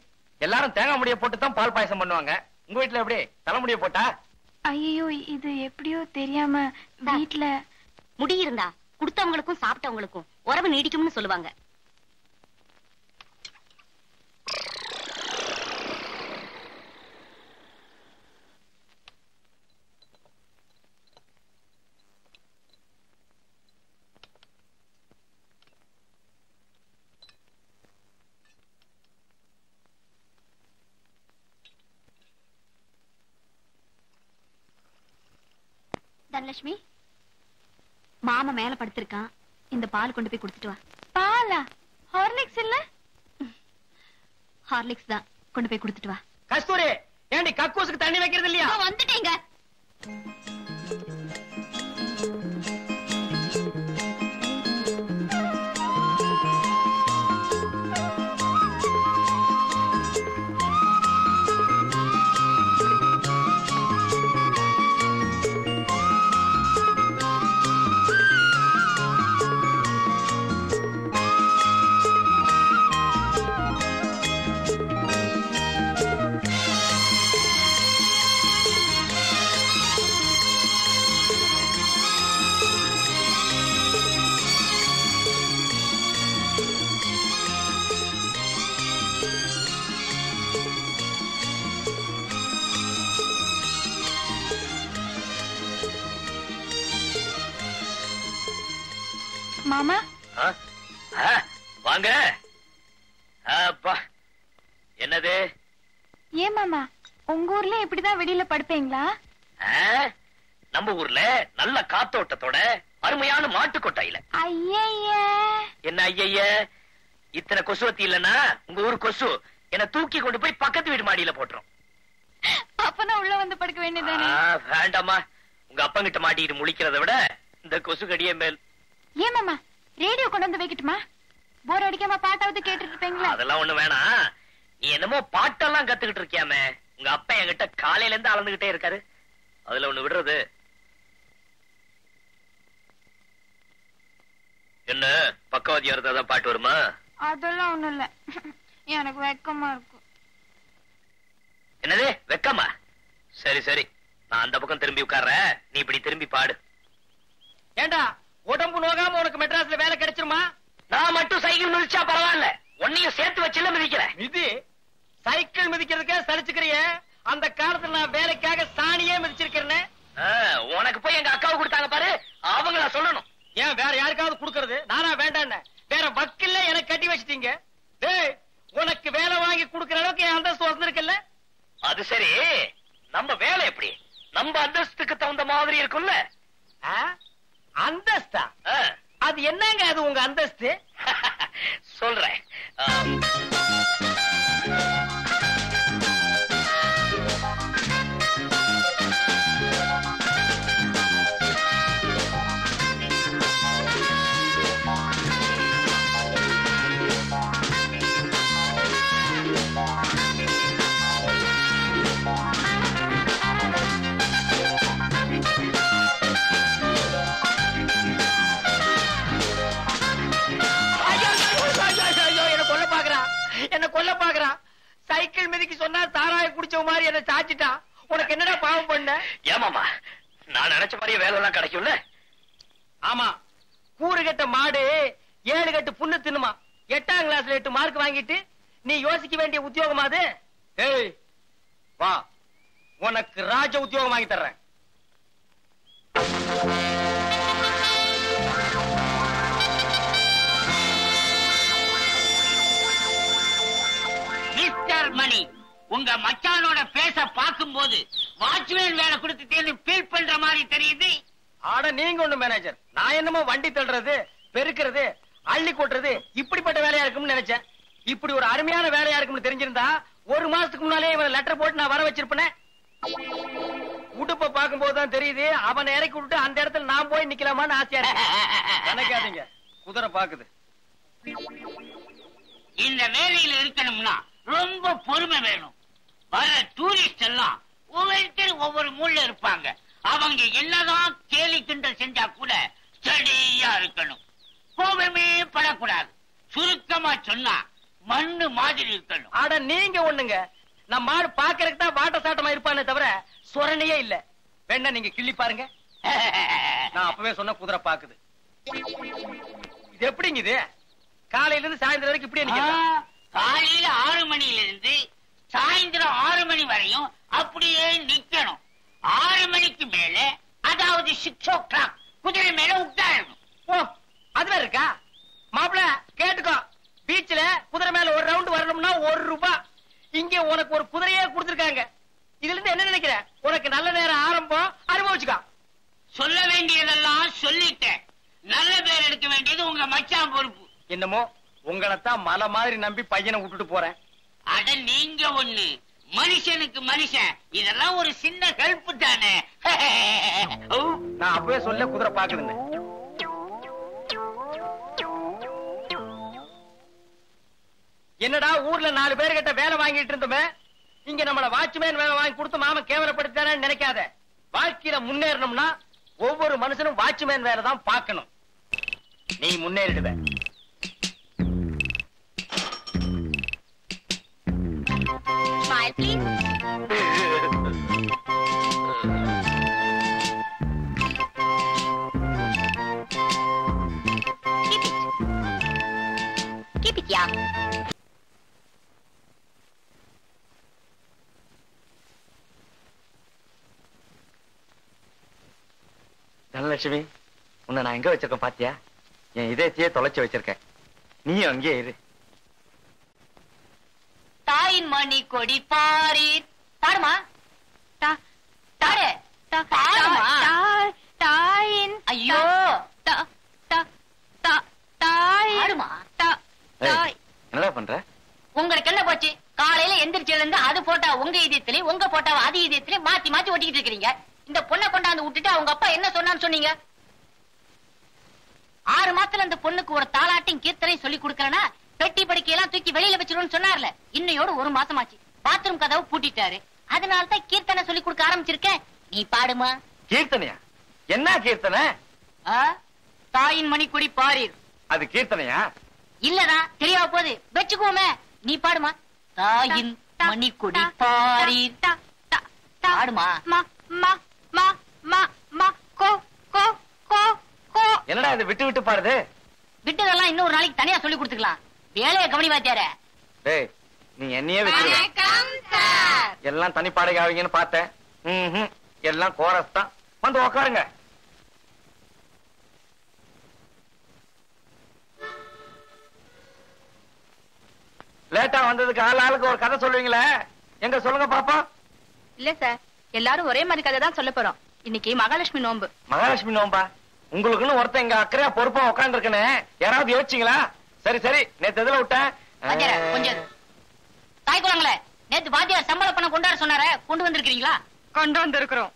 எல்லாரும் தேங்காய் முடிய போட்டு தான் பால் பாயசம் பண்ணுவாங்க. உங்க வீட்டுல எப்படி தலைமுடிய போட்டா? ஐயோ, இது எப்படியோ தெரியாம வீட்டுல முடி இருந்தா குடுத்தவங்களுக்கும் சாப்பிட்டவங்களுக்கும் உறவு நீடிக்கும்னு சொல்லுவாங்க. தனலட்சுமி, மாமா மேல படுத்திருக்கான், இந்த பால் கொண்டு போய் கொடுத்துட்டு வா. பாலா? ஹார்லிக்ஸ் இல்ல? ஹார்லிக்ஸ் தான், கொண்டு போய் கொடுத்துட்டு வா. கஸ்தூரி, ஏண்டி கக்கூசுக்கு தண்ணி வைக்கிறது இல்லையா? வந்துட்டேங்க. மாமா வாங்க. அப்பா, என்னது? ஏன் மாமா, உங்க ஊர்ல இப்படிதான் வெளியில படுப்பீங்களா? நம்ம ஊர்ல நல்ல காத்தோட்டத்தோட அருமையான மாட்டு கொட்டாயில. ஐய, என்ன ஐய, இத்தனை கொசுவத்தி இல்லன்னா உங்க ஊர் கொசு என்ன தூக்கி கொண்டு போய் பக்கத்து வீடு மாடியில போட்டுரும். அப்பதான் உள்ள வந்து படுக்க வேண்டியதானே? வேண்டாமா, உங்க அப்பங்கிட்ட மாட்டிட்டு முழிக்கிறத விட இந்த கொசு கடியே மேல். ஏன் மாமா, ரேடியோ கொண்டு வந்து வைக்கட்டுமா? போர் அடிக்காம பாட்டாவது கேட்டுட்டு இருப்பீங்களா? அதெல்லாம் ஒண்ணு வேணாம். நீ என்னமோ பாட்டெல்லாம் கத்துக்கிட்டு இருக்கியாமே, உங்க அப்பா என்கிட்ட காலையில இருந்து அளந்துகிட்டே இருக்காரு. அதுல ஒண்ணு விடுறது என்ன? பக்கவாதியா இருந்தாதான் பாட்டு வருமா? அதெல்லாம் ஒண்ணும் இல்ல, எனக்கு வெக்கமா இருக்கு. என்னது வெக்கமா? சரி சரி, நான் அந்த பக்கம் திரும்பி உட்கார்றேன், நீ இப்படி திரும்பி பாடு. ஏண்டா, உடம்பு நோகாம உனக்கு மெட்ராஸ்ல வேலை கிடைச்சிருமா? நான் மட்டும் சைக்கிள் மிதிச்சா பரவாயில்ல, உன்னையும் சேர்த்து வச்சுல மிதிக்கிறேன். மிதி? சைக்கிள் மிதிக்கிறதுக்கே சலிச்சுக்கிறிய? அந்த காலத்துல நான் வேலைக்காக சாணியே மிதிச்சிருக்கிறேன். உனக்கு போய் எங்க அக்காவை கொடுத்தாங்க பாரு, அவங்கள சொல்லணும். ஏன் வேற யாருக்காவது கொடுக்கறது? நானா வேண்டான்னு வேற வக்கில்ல எனக்கு கட்டி வச்சிட்டீங்க. டேய், உனக்கு வேலை வாங்கி கொடுக்கற அளவுக்கு என் அந்தஸ்து வந்திருக்குல்ல? அது சரி, நம்ம வேலை எப்படி நம்ம அந்தஸ்துக்கு தகுந்த மாதிரி இருக்கும்ல? அந்தஸ்தா? அது என்னங்க அது உங்க அந்தஸ்து? சொல்றேன். என்ன கொல்ல பாக்குறான். சைக்கிள் மிதிக்கு சொன்னா சாராய குடிச்ச மாதிரி என்ன சாச்சிட்டான். உனக்கு என்னடா பாவம் பண்ண? ஏமாமா, நான் நினைச்ச மாதிரியே வேலை எல்லாம் கிடைக்கும்ல? ஆமா, கூறு கட்ட மாடு 7 கட்டு புண்ணு தின்னுமா. 8ஆம் கிளாஸ்ல 8 மார்க் வாங்கிட்டு நீ யோசிக்க வேண்டிய உத்தியோகமா அது? ஏய் வா, உனக்கு ராஜ உத்தியோகம் வாங்கி தர்றேன். மிஸ்டர் மணி, உங்க மச்சானோட பேச பார்க்கும்போது வாட்ச்மேன் வேலை கொடுத்துட்டேன்னு ஃபீல் பண்ற மாதிரி தெரியுது. ஆட நீங்க ஒண்ணு மேனேஜர், நான் என்னமோ வண்டி தள்ளுறது, பெருக்கிறது, அள்ளி கொட்டுறது இப்படிப்பட்ட வேலையா இருக்கும்னு நினைச்சேன். இப்படி ஒரு அருமையான வேலையா இருக்கும்னு தெரிஞ்சிருந்தா ஒரு மாசத்துக்கு முன்னாலே இவன் லெட்டர் போட்டு நான் வர வச்சிருப்பேன். உடுப்ப பார்க்கும் போதுதான் தெரியுது அவனை இறக்கி விட்டு அந்த இடத்துல நான் போய் நிக்கலாமான்னு ஆசையா இருக்கு. நினைக்காதீங்க, குதிரை பாக்குது. இந்த வேலையில இருக்கணும்னா ரொம்ப பொறுமை வேணும். வர டூரிஸ்ட் எல்லாம் ஒவ்வொருத்தர் ஒவ்வொரு மூலைல இருப்பாங்க. அவங்க என்னதான் கேலி கிண்டல் செஞ்சா கூட ஸ்டடியா இருக்கணும். கோபமே படக்கூடாது. சுருக்கமா சொன்னா மண்ணு மாதிரி இருக்கணும். ஆட நீங்க ஒண்ணுங்க, நம்ம மாடு பாக்குறதுக்கு தான் வாட்ட சாட்டமா இருப்பானே தவிர சொரணையே இல்ல. வேணா நீங்க கிள்ளி பாருங்க. நான் அப்பவே சொன்ன குதிரை பாக்குது. இது எப்படிங்க இது? காலையில இருந்து சாயந்தரம் வரைக்கும் இப்படியே நிக்க? காலையில 6 மணில இருந்து சாயந்தரம் 6 மணி வரையும் அப்படியே நிக்கணும். 6 மணிக்கு மேல, அதாவது 6 o'clock குதிரை மேல உட்காரணும். ஓ, அதுல இருக்கா? மாப்பிள கேட்டுக்கோ, பீச்ல குதிரை மேல ஒரு ரவுண்ட் வரணும்னா 1 ரூபாய். இங்க உனக்கு ஒரு குதிரையே கொடுத்திருக்காங்க. இதுல இருந்து என்ன நினைக்கிற? உனக்கு நல்ல நேரம் ஆரம்பம், அனுபவிச்சுக்கோ. சொல்ல வேண்டியதெல்லாம் சொல்லிட்டேன். நல்ல பேர் எடுக்க வேண்டியது உங்க மச்சான் பொறுப்பு. என்னமோ உங்களைத்தான் மலை மாதிரி நம்பி பையனை விட்டுட்டு போறேன். அட நீங்க ஒண்ணு, மனுஷனுக்கு மனுஷன். இதெல்லாம் ஒரு சின்ன ஹெல்ப் தானே. நான் அப்பவே சொல்ல குதிரை பாக்குதுன்னு. என்னடா ஊர்ல 4 பேர்கிட்ட வேலை வாங்கிட்டு இருந்தோமே, இங்க நம்மள வாட்ச்மேன் வேலை வாங்கி கொடுத்து மாமன் கேவலப்படுத்தானு நினைக்காத. வாழ்க்கையில முன்னேறணும்னா ஒவ்வொரு மனுஷனும் வாட்ச்மேன் வேலை தான் பார்க்கணும். நீ முன்னேறிடுவ. Smile, please. Keep it young. Dhanalakshmi, உன்னை நான் எங்க வச்சிருக்கேன் பாத்தியா? என் இதயத்தையே தொலைச்சு வச்சிருக்கேன். நீயும் அங்கே இரு. தாயின் மணி கொடி பாரீர். தாடுமா தாடு தாயின். ஐயோ தாடுமா. என்னடா பண்ற? உங்களுக்கு என்ன போச்சு? காலையில எந்திரிச்சதுல இருந்து அது போட்டா உங்க இதயத்திலே, உங்க போட்டா அது இதயத்திலே மாத்தி மாத்தி ஒட்டிக்கிட்டு இருக்கிறீங்க. இந்த பொண்ணை கொண்டாந்து விட்டுட்டு அவங்க அப்பா என்ன சொன்னான்னு சொன்னீங்க? 6 மாசத்துல அந்த பொண்ணுக்கு ஒரு தாலாட்டையும் கீர்த்தனையும் சொல்லி கொடுக்கறனா பெட்டி படுக்கையெல்லாம் தூக்கி வெளியில வச்சிருன்னு சொன்னார்ல. இன்னையோட 1 மாசமாச்சு. பாத்ரூம் கதவை பூட்டிட்டாரு. அதனாலதான் கீர்த்தனை சொல்லி கொடுக்க ஆரம்பிச்சிருக்கேன். நீ பாடுமா. கீர்த்தனையா? என்ன கீர்த்தனை? தாயின் மணிக்குடி பாரீர். அது கீர்த்தனையா? இல்லடா, தெரியாம போகுது. வச்சுக்கோமே. நீ பாடுமா. தாயின் மணிக்குடி பாரீர். பாடுமா. என்னடா இது விட்டு விட்டு பாடுது? விட்டதெல்லாம் இன்னொரு நாளைக்கு தனியா சொல்லி கொடுத்துக்கலாம். வேலையை கவனி வாத்தியார. டேய், நீ என்னையே வச்சிருக்க. எல்லாம் தனி பாடகை ஆவீங்கன்னு பார்த்தேன். எல்லாம் கோரஸ் தான். வந்து உக்காருங்க. லேட்டா வந்ததுக்கு ஆளுக்கு ஒரு கதை சொல்லுவீங்களே, எங்க சொல்லுங்க பாப்பா. இல்ல சார், எல்லாரும் ஒரே மாதிரி கதை தான் சொல்ல போறோம். இன்னைக்கு மகாலட்சுமி நோம்பு. மகாலட்சுமி நோம்பா? உங்களுக்குன்னு ஒருத்தன் இங்க அக்கறையா பொறுப்பா உட்கார்ந்து இருக்கனே, யாராவது யோசிச்சீங்களா? சரி சரி, நேத்து எதுல விட்டேன்? கொஞ்சம் தாய் குளங்களே, நேத்து வாத்தியார் சம்பள பணம் கொண்டாட சொன்னார, கொண்டு வந்திருக்கீங்களா? கொண்டு வந்திருக்கிறோம்.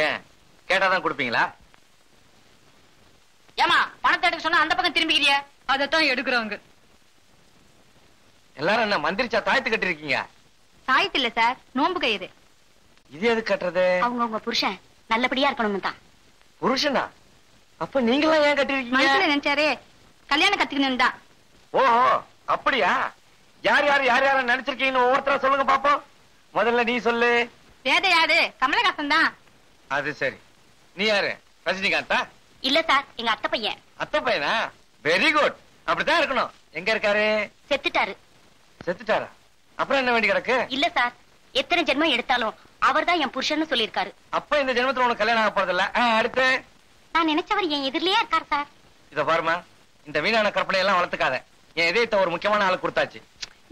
ஏன் கேட்டாதான் கொடுப்பீங்களா? ஏமா பணத்தை எடுக்க சொன்னா அந்த பக்கம் திரும்பிக்கிறிய? அதத்தான் எடுக்கிறோங்க. எல்லாரும் என்ன மந்திரிச்சா தாயத்து கட்டி இருக்கீங்க? தாயத்து இல்ல சார், நோம்பு கயிறு. இது எது கட்டுறது? அவங்க உங்க புருஷன் நல்லபடியா இருக்கணும் தான். புருஷனா? அப்ப நீங்களாம் ஏன் கட்டிருக்கீங்க? மனசுல நினைச்சாரே கல்யாணம் கத்துக்கணும் தான். ஓஹோ, அப்படியா? யார் யார் யார் யார நினைச்சிருக்கீங்கன்னு ஒவ்வொருத்தரா சொல்லுங்க பாப்போம். முதல்ல நீ சொல்லு. வேத யாரு? கமலஹாசன் தான். அது சரி. நீ யாரு? ரஜினிகாந்தா? இல்ல சார், எங்க அத்தை பையன். அத்தை பையனா? Very good. அப்படித்தான் இருக்கணும். எங்க இருக்காரு? செத்துட்டாரு. செத்துட்டாரா? அப்புறம் என்ன வேண்டி கிடக்கு? இல்ல சார், எத்தனை ஜென்மம் எடுத்தாலும் அவர் தான் என் புருஷன்னு சொல்லிருக்காரு. அப்ப இந்த ஜென்மத்துல உனக்கு கல்யாணம் ஆக போறதில்ல. அடுத்து? நான் நினைச்சவர் என் எதிரிலேயே இருக்காரு சார். இத பாருமா, இந்த வீணான கற்பனை எல்லாம் வளர்த்துக்காத. என் இதயத்தை ஒரு முக்கியமான ஆளு கொடுத்தாச்சு.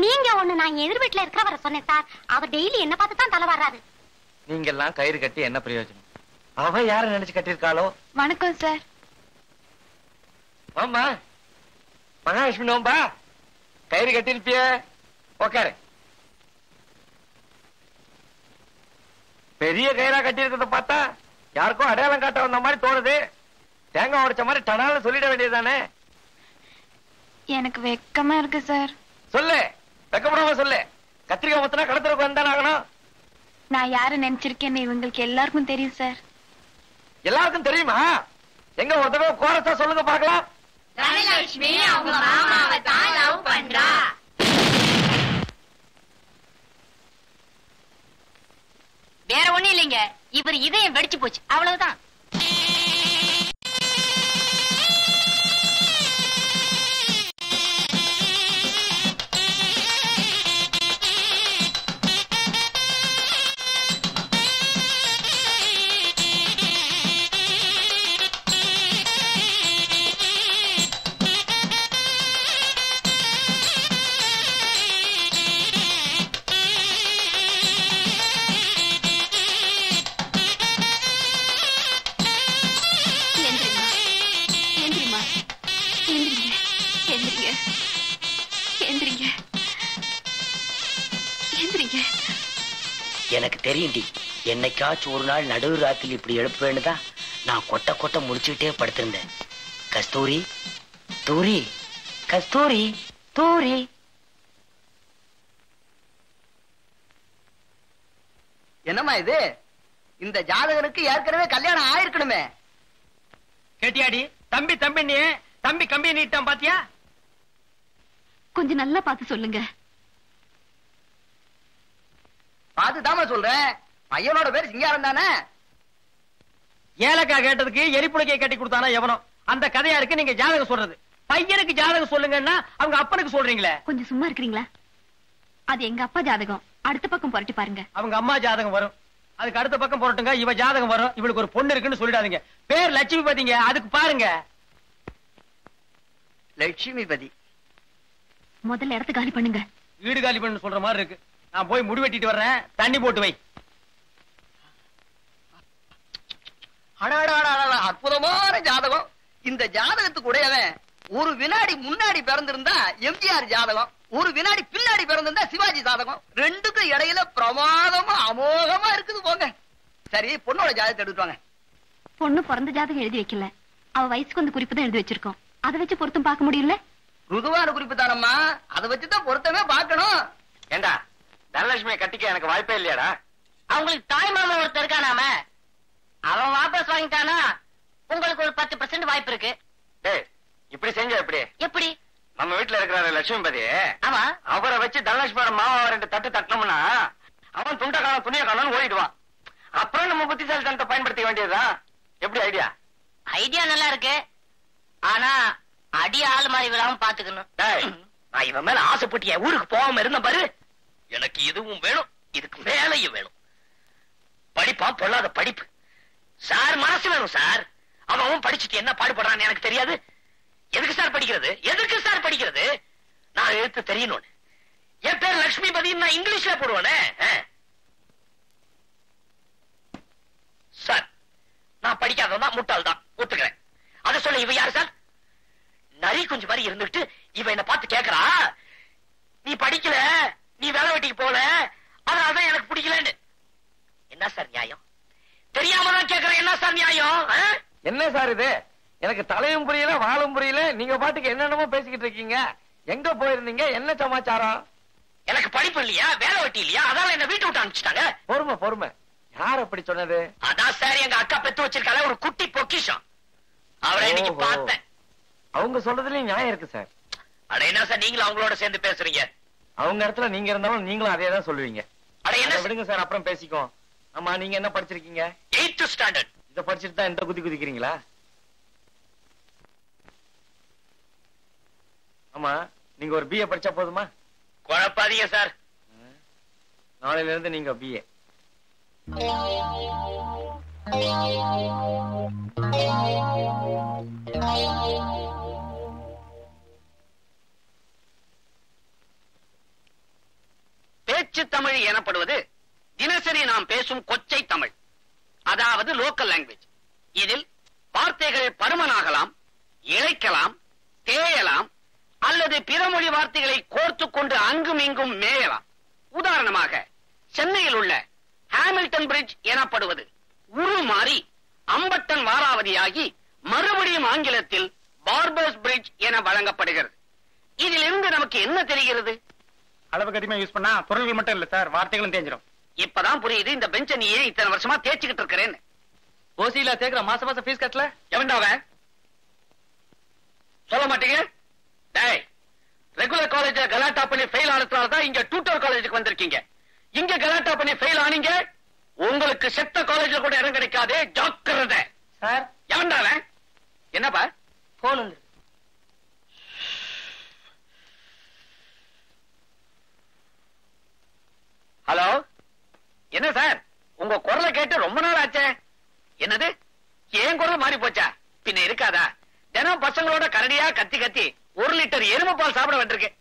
நீங்க ஒண்ணு, நான் எதிர் வீட்டுல இருக்கிறவரை சொன்னேன் சார். அவர் டெய்லி என்ன பார்த்து தான் தலை வர்றாரு. நீங்க எல்லாம் கயிறு கட்டி என்ன பிரயோஜனம்? அவ யார நினைச்சு கட்டிருக்காளோ? வணக்கம் சார். ஆமா, மகாலட்சுமி நோம்பா? கயிறு கட்டிருப்பிய உக்காரு. பெரிய கயிறா கட்டி இருக்கிறத பார்த்தா யாருக்கும் அடையாளம் காட்ட வந்த மாதிரி தோணுது. தேங்காய் உடைச்ச மாதிரி டனால சொல்லிட வேண்டியதுதானே. எனக்கு வெக்கமா இருக்கு சார். சொல்லு, வெக்கப்படாம சொல்லு. கத்திரிக்காய் மொத்தனா கடத்துறதுக்கு வந்தானே ஆகணும். நான் யாரு நினைச்சிருக்கேன்னு இவங்களுக்கு எல்லாருக்கும் தெரியும் சார். எல்லாருக்கும் தெரியுமா? எங்க ஒரு தடவை கோரஸா சொல்லுங்க பாக்கலாம். தனலட்சுமி அவங்க மாமாவை தான் லவ் பண்றா. வேற ஒண்ணும் இல்லைங்க, இவர் இதயம் வெடிச்சு போச்சு, அவ்வளவுதான். எனக்கு தெரியும்டி, என்னைக்காச்சும் ஒரு நாள் நடுவு ராத்திரி இப்படி எழுப்புவேன்னுதான் நான் கொட்ட கொட்ட முடிச்சுக்கிட்டே படுத்திருந்தேன். கஸ்தூரி தூரி, கஸ்தூரி தூரி. என்னம்மா இது? இந்த ஜாதகனுக்கு ஏற்கனவே கல்யாணம் ஆயிருக்கணுமே. கேட்டியாடி? தம்பி தம்பி நீ தம்பி கம்பி நீட்டான் பாத்தியா? கொஞ்சம் நல்லா பார்த்து சொல்லுங்க. பாத்துதாம சொல்றேன். பையனோட பேர் சிங்காரம் தானே. ஏலக்கா கேட்டதுக்கு எரிப்புலக்கையை கட்டி கொடுத்தானா எவனோ? அந்த கதையா இருக்கு நீங்க ஜாதகம் சொல்றது. பையனுக்கு ஜாதகம் சொல்லுங்கன்னா அவங்க அப்பனுக்கு சொல்றீங்களே. கொஞ்சம் சும்மா இருக்கிறீங்களா? அது எங்க அப்பா ஜாதகம். அடுத்த பக்கம் புரட்டி பாருங்க. அவங்க அம்மா ஜாதகம் வரும், அதுக்கு அடுத்த பக்கம் புரட்டுங்க. இவ ஜாதகம் வரும், இவளுக்கு ஒரு பொண்ணு இருக்குன்னு சொல்லிடாதீங்க. பேர் லட்சுமிபதிங்க, அதுக்கு பாருங்க. லட்சுமிபதி. முதல்ல இடத்த காலி பண்ணுங்க. வீடு காலி பண்ணு சொல்ற மாதிரி இருக்கு. நான் போய் முடி வெட்டிட்டு வர்றேன், தண்ணி போட்டு வை. அற்புதமான ஜாதகம். இந்த ஜாதகத்துக்கு உடையவன் ஒரு வினாடி முன்னாடி பிறந்திருந்தா எம்ஜிஆர் ஜாதகம், ஒரு வினாடி பின்னாடி பிறந்திருந்தா சிவாஜி ஜாதகம். ரெண்டுக்கும் இடையில பிரமாதமா அமோகமா இருக்குது போங்க. சரி, பொண்ணோட ஜாதகத்தை எடுத்துவாங்க. பொண்ணு பிறந்த ஜாதகம் எழுதி வைக்கல, அவ வயசுக்கு வந்து குறிப்பு தான் எழுதி வச்சிருக்கோம். அதை வச்சு பொருத்தம் பார்க்க முடியல. ருதுவான குறிப்பு தானம்மா, அதை வச்சுதான் பொருத்தமே பார்க்கணும். ஏண்டா தனலட்சுமியை கட்டிக்க எனக்கு வாய்ப்பே இல்லையாடா? அவங்களுக்கு தாய் மாமா ஒருத்தர் இருக்கானாம, அவன் வாபஸ் வாங்கிட்டானா உங்களுக்கு ஒரு 10% வாய்ப்பு இருக்கு. இப்படி செஞ்ச எப்படி? எப்படி? நம்ம வீட்டுல இருக்கிற லட்சுமிபதி, ஆமா, அவரை வச்சு தனலட்சுமியோட மாமா 2 தட்டு தட்டணும்னா அவன் துண்ட காலம் துணிய காலம்னு ஓடிடுவான். அப்புறம் நம்ம புத்திசாலித்தனத்தை பயன்படுத்த வேண்டியதுதான். எப்படி ஐடியா? ஐடியா நல்லா இருக்கு, ஆனா அடி ஆள் மாதிரி விடாம பாத்துக்கணும். நான் இவன் மேல ஆசைப்பட்டு என் ஊருக்கு போகாம இருந்த பாரு. எனக்கு இதுவும் வேணும், இதுக்கு மேலையும் வேணும். படிப்பா பொல்லாத படிப்பு சார், மனசு வேணும் சார். அவன் படிச்சுட்டு என்ன பாடுபடுறான்னு எனக்கு தெரியாது. எதுக்கு சார் படிக்கிறது? எதுக்கு சார் படிக்கிறது? நான் எழுத்து தெரியணும். என் பேர் லட்சுமிபதி, நான் இங்கிலீஷ்ல போடுவானே சார். நான் படிக்காதவன் முட்டாள் தான், ஒத்துக்கிறேன். அதை சொல்ல இவ யாரு சார்? நரி கொஞ்சம் மாதிரி இருந்துட்டு இவ என்ன பார்த்து கேக்குறா, நீ படிக்கல, நீ வேலை வெட்டிக்கு போல, அதனாலதான் எனக்கு பிடிக்கலன்னு. என்ன சார் நியாயம்? தெரியாம தான் கேக்குறேன், என்ன சார் நியாயம்? என்ன சார் இது? எனக்கு தலையும் புரியல, வாழும் புரியல. நீங்க பாட்டுக்கு என்னென்னமோ பேசிக்கிட்டு இருக்கீங்க. எங்க போயிருந்தீங்க? என்ன சமாச்சாரம்? எனக்கு படிப்பு இல்லையா, வேலை வெட்டி இல்லையா, அதால என்ன வீட்டு விட்டு அனுப்பிச்சிட்டாங்க. பொறுமை பொறுமை. யார் அப்படி சொன்னது? அதான் சார் எங்க அக்கா பெத்து வச்சிருக்கால ஒரு குட்டி பொக்கிஷம். அவரை இன்னைக்கு பார்த்தேன். அவங்க சொல்றதுலயும் நியாயம் இருக்கு சார். அட என்ன சார் நீங்களும் அவங்களோட சேர்ந்து பேசுறீங்க? அவங்க இடத்துல நீங்க இருந்தாலும் நீங்களும் அதே தான் சொல்லுவீங்க. அட என்ன விடுங்க சார், அப்புறம் பேசிக்கோம். ஆமா, நீங்க என்ன படிச்சிருக்கீங்க? 8th standard. இத படிச்சுட்டு தான் இந்த குதிக்கிறீங்களா? ஆமா, நீங்க ஒரு BA படிச்சா போதுமா? குழப்பாதீங்க சார். நாளையில இருந்து நீங்க BA. பேச்சு தமிழ் எனப்படுவது தினசரி நாம் பேசும் கொச்சை தமிழ், அதாவது லோக்கல் லாங்குவேஜ். இதில் வார்த்தைகள் பருமனாகலாம், இழைக்கலாம், தேயலாம் அல்லது பிற மொழி வார்த்தைகளை எடுத்துக்கொண்டு அங்கும் இங்கும் மேயலாம். உதாரணமாக சென்னையில் உள்ள ஹாமில்டன் பிரிட்ஜ் எனப்படுவது உருமாறி அம்பட்டன் வாராவதியாகி மறுபடியும் ஆங்கிலத்தில் பார்பர்ஸ் பிரிட்ஜ் என வழங்கப்படுகிறது. இதிலிருந்து நமக்கு என்ன தெரிகிறது? அளவுக்கு அதிகமா யூஸ் பண்ணா பொருள்கள் மட்டும் இல்ல சார், வார்த்தைகளும் தேஞ்சிடும். இப்பதான் புரியுது இந்த பெஞ்ச நீ ஏன் இத்தனை வருஷமா தேய்ச்சிக்கிட்டு இருக்கிறேன்னு. ஓசியில சேர்க்கிற மாசம் மாசம் ஃபீஸ் கட்டல எவன்டாவ சொல்ல மாட்டீங்க? டேய், ரெகுலர் காலேஜ் கலாட்டா பண்ணி ஃபெயில் ஆனதுனாலதான் இங்க டியூட்டர் காலேஜுக்கு வந்திருக்கீங்க. இங்க கலாட்டா பண்ணி ஃபெயில் ஆனீங்க, உங்களுக்கு செத்த காலேஜ்ல கூட இடம் கிடைக்காது. ஜாக்கிரதை. சார் எவன்டாவ? என்னப்பா போன் வந்து ஹலோ, என்ன சார் உங்க குரலை கேட்டு ரொம்ப நாள் ஆச்சே. என்னது, ஏன் குரல் மாறி போச்சா? பின்ன இருக்காதா? தினம் பசங்களோட கரடியா கத்தி கத்தி 1 லிட்டர் எருமை பால் சாப்பிட வேண்டியிருக்கு.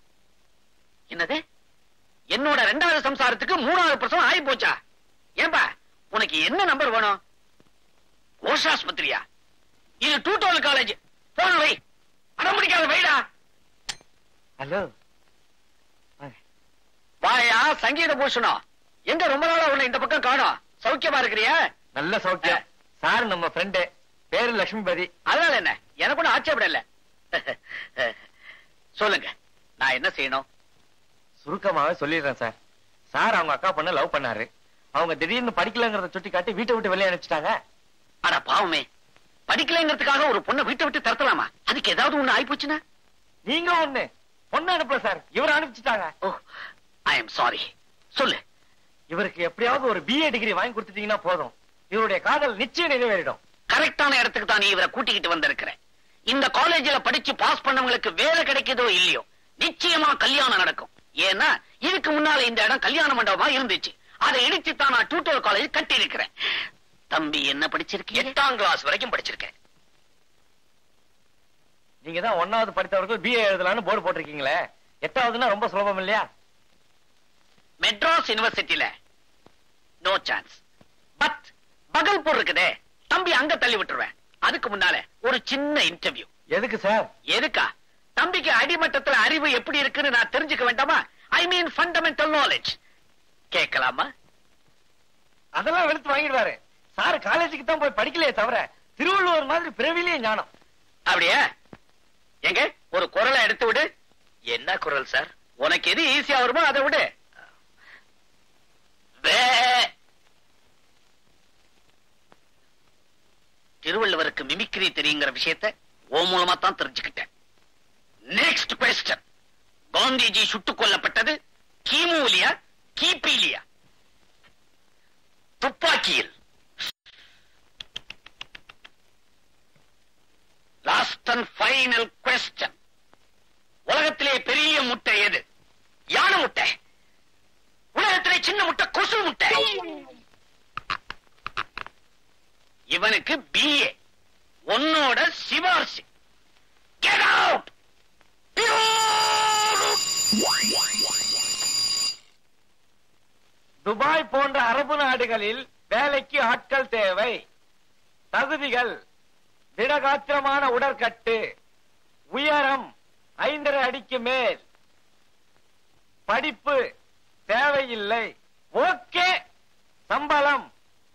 என்னது, என்னோட 2வது சம்சாரத்துக்கு 3வது பிரசவம் ஆகி போச்சா? ஏன்பா உனக்கு என்ன நம்பர் வேணும்? கோஷாஸ்பத்திரியா? இது டூட்டோல் காலேஜ். போன் வை, அடம்பிடிக்காத வைடா. ஹலோ வாயா சங்கீத பூஷணம், எங்க ரொம்ப நாளா உன்னை இந்த பக்கம் காணோம். சௌக்கியமா இருக்கிறியா? நல்ல சௌக்கியம் சார். நம்ம ஃப்ரெண்டு பேரு லட்சுமிபதி. அதனால என்ன, எனக்கு ஒன்னும் ஆட்சேபம் இல்ல. சொல்லுங்க, நான் என்ன செய்யணும்? சுருக்கமாவே சொல்லிடுறேன் சார். சார் அவங்க அக்கா பொண்ணு லவ் பண்ணாரு. அவங்க திடீர்னு படிக்கலங்கிறத சுட்டி காட்டி வீட்டை விட்டு வெளியே அனுப்பிச்சிட்டாங்க. அட பாவமே, படிக்கலைங்கிறதுக்காக ஒரு பொண்ணை வீட்டை விட்டு தரத்தலாமா? அதுக்கு ஏதாவது ஒண்ணு ஆயிப்போச்சுன்னா? நீங்க ஒண்ணு பொண்ணு அனுப்பல சார், இவர் அனுப்பிச்சிட்டாங்க. ஓ, ஐ எம் சாரி. சொல்லு. இவருக்கு எப்படியாவது ஒரு BA டிகிரி வாங்கி கொடுத்துட்டீங்கன்னா போதும், இவருடைய காதல் நிச்சயம் நிறைவேறிடும். கரெக்டான இடத்துக்கு தான் நீ இவரை கூட்டிக்கிட்டு வந்திருக்கிற. இந்த காலேஜ்ல படிச்சு பாஸ் பண்ணவங்களுக்கு வேலை கிடைக்குதோ இல்லையோ, நிச்சயமா கல்யாணம் நடக்கும். ஏன்னா இதுக்கு முன்னால இந்த இடம் கல்யாண மண்டபமா இருந்துச்சு. அதை இடிச்சு தான் நான் டியூட்டர் காலேஜ் கட்டி இருக்கிறேன். தம்பி என்ன படிச்சிருக்கீங்க? 8ஆம் கிளாஸ் வரைக்கும் படிச்சிருக்கேன். நீங்க தான் 1வது படித்தவர்கள் BA எழுதலாம்னு போர்டு போட்டிருக்கீங்களே, 8வதுன்னா ரொம்ப சுலபம் இல்லையா? மெட்ராஸ் யூனிவர்சிட்டியில நோ சான்ஸ். பட் பகல்பூர் இருக்குதே, தம்பி அங்க தள்ளி விட்டுருவேன். அதுக்கு முன்னால ஒரு சின்ன இன்டர்வியூ. எதுக்கு சார்? எதுக்கா? தம்பிக்கு அடிமட்டத்துல அறிவு எப்படி இருக்குன்னு நான் தெரிஞ்சுக்க வேண்டாமா? ஐ மீன் ஃபண்டமெண்டல் நாலேஜ். கேட்கலாமா? அதெல்லாம் வெளுத்து வாங்கிடுவாரு. சார் காலேஜுக்கு தான் போய் படிக்கலையே தவிர திருவள்ளுவர் மாதிரி பிறவிலேயே ஞானம். அப்படியே? எங்க ஒரு குரலை எடுத்து விடு. என்ன குரல் சார்? உனக்கு எது ஈஸியா வருமோ அதை விடு. திருவள்ளுவருக்கு மிமிக்ரி தெரியுங்கிற விஷயத்தை ஓ மூலமா தான் தெரிஞ்சுக்கிட்டேன். Next question. காந்திஜி சுட்டுக் கொல்லப்பட்டது கிமுலியா கிபிலியா? துப்பாக்கியில். Last and final question. உலகத்திலே பெரிய முட்டை எது? யானை முட்டை. உலகத்திலே சின்ன முட்டை கொசு முட்டை. இவனுக்கு BA, உன்னோட சிபார்சு. Get out! துபாய் போன்ற அரபு நாடுகளில் வேலைக்கு ஆட்கள் தேவை. தகுதிகள்: திடகாத்திரமான உடற்கட்டு, உயரம் 5.5 அடிக்கு மேல், படிப்பு தேவையில்லை. ஓகே. சம்பளம்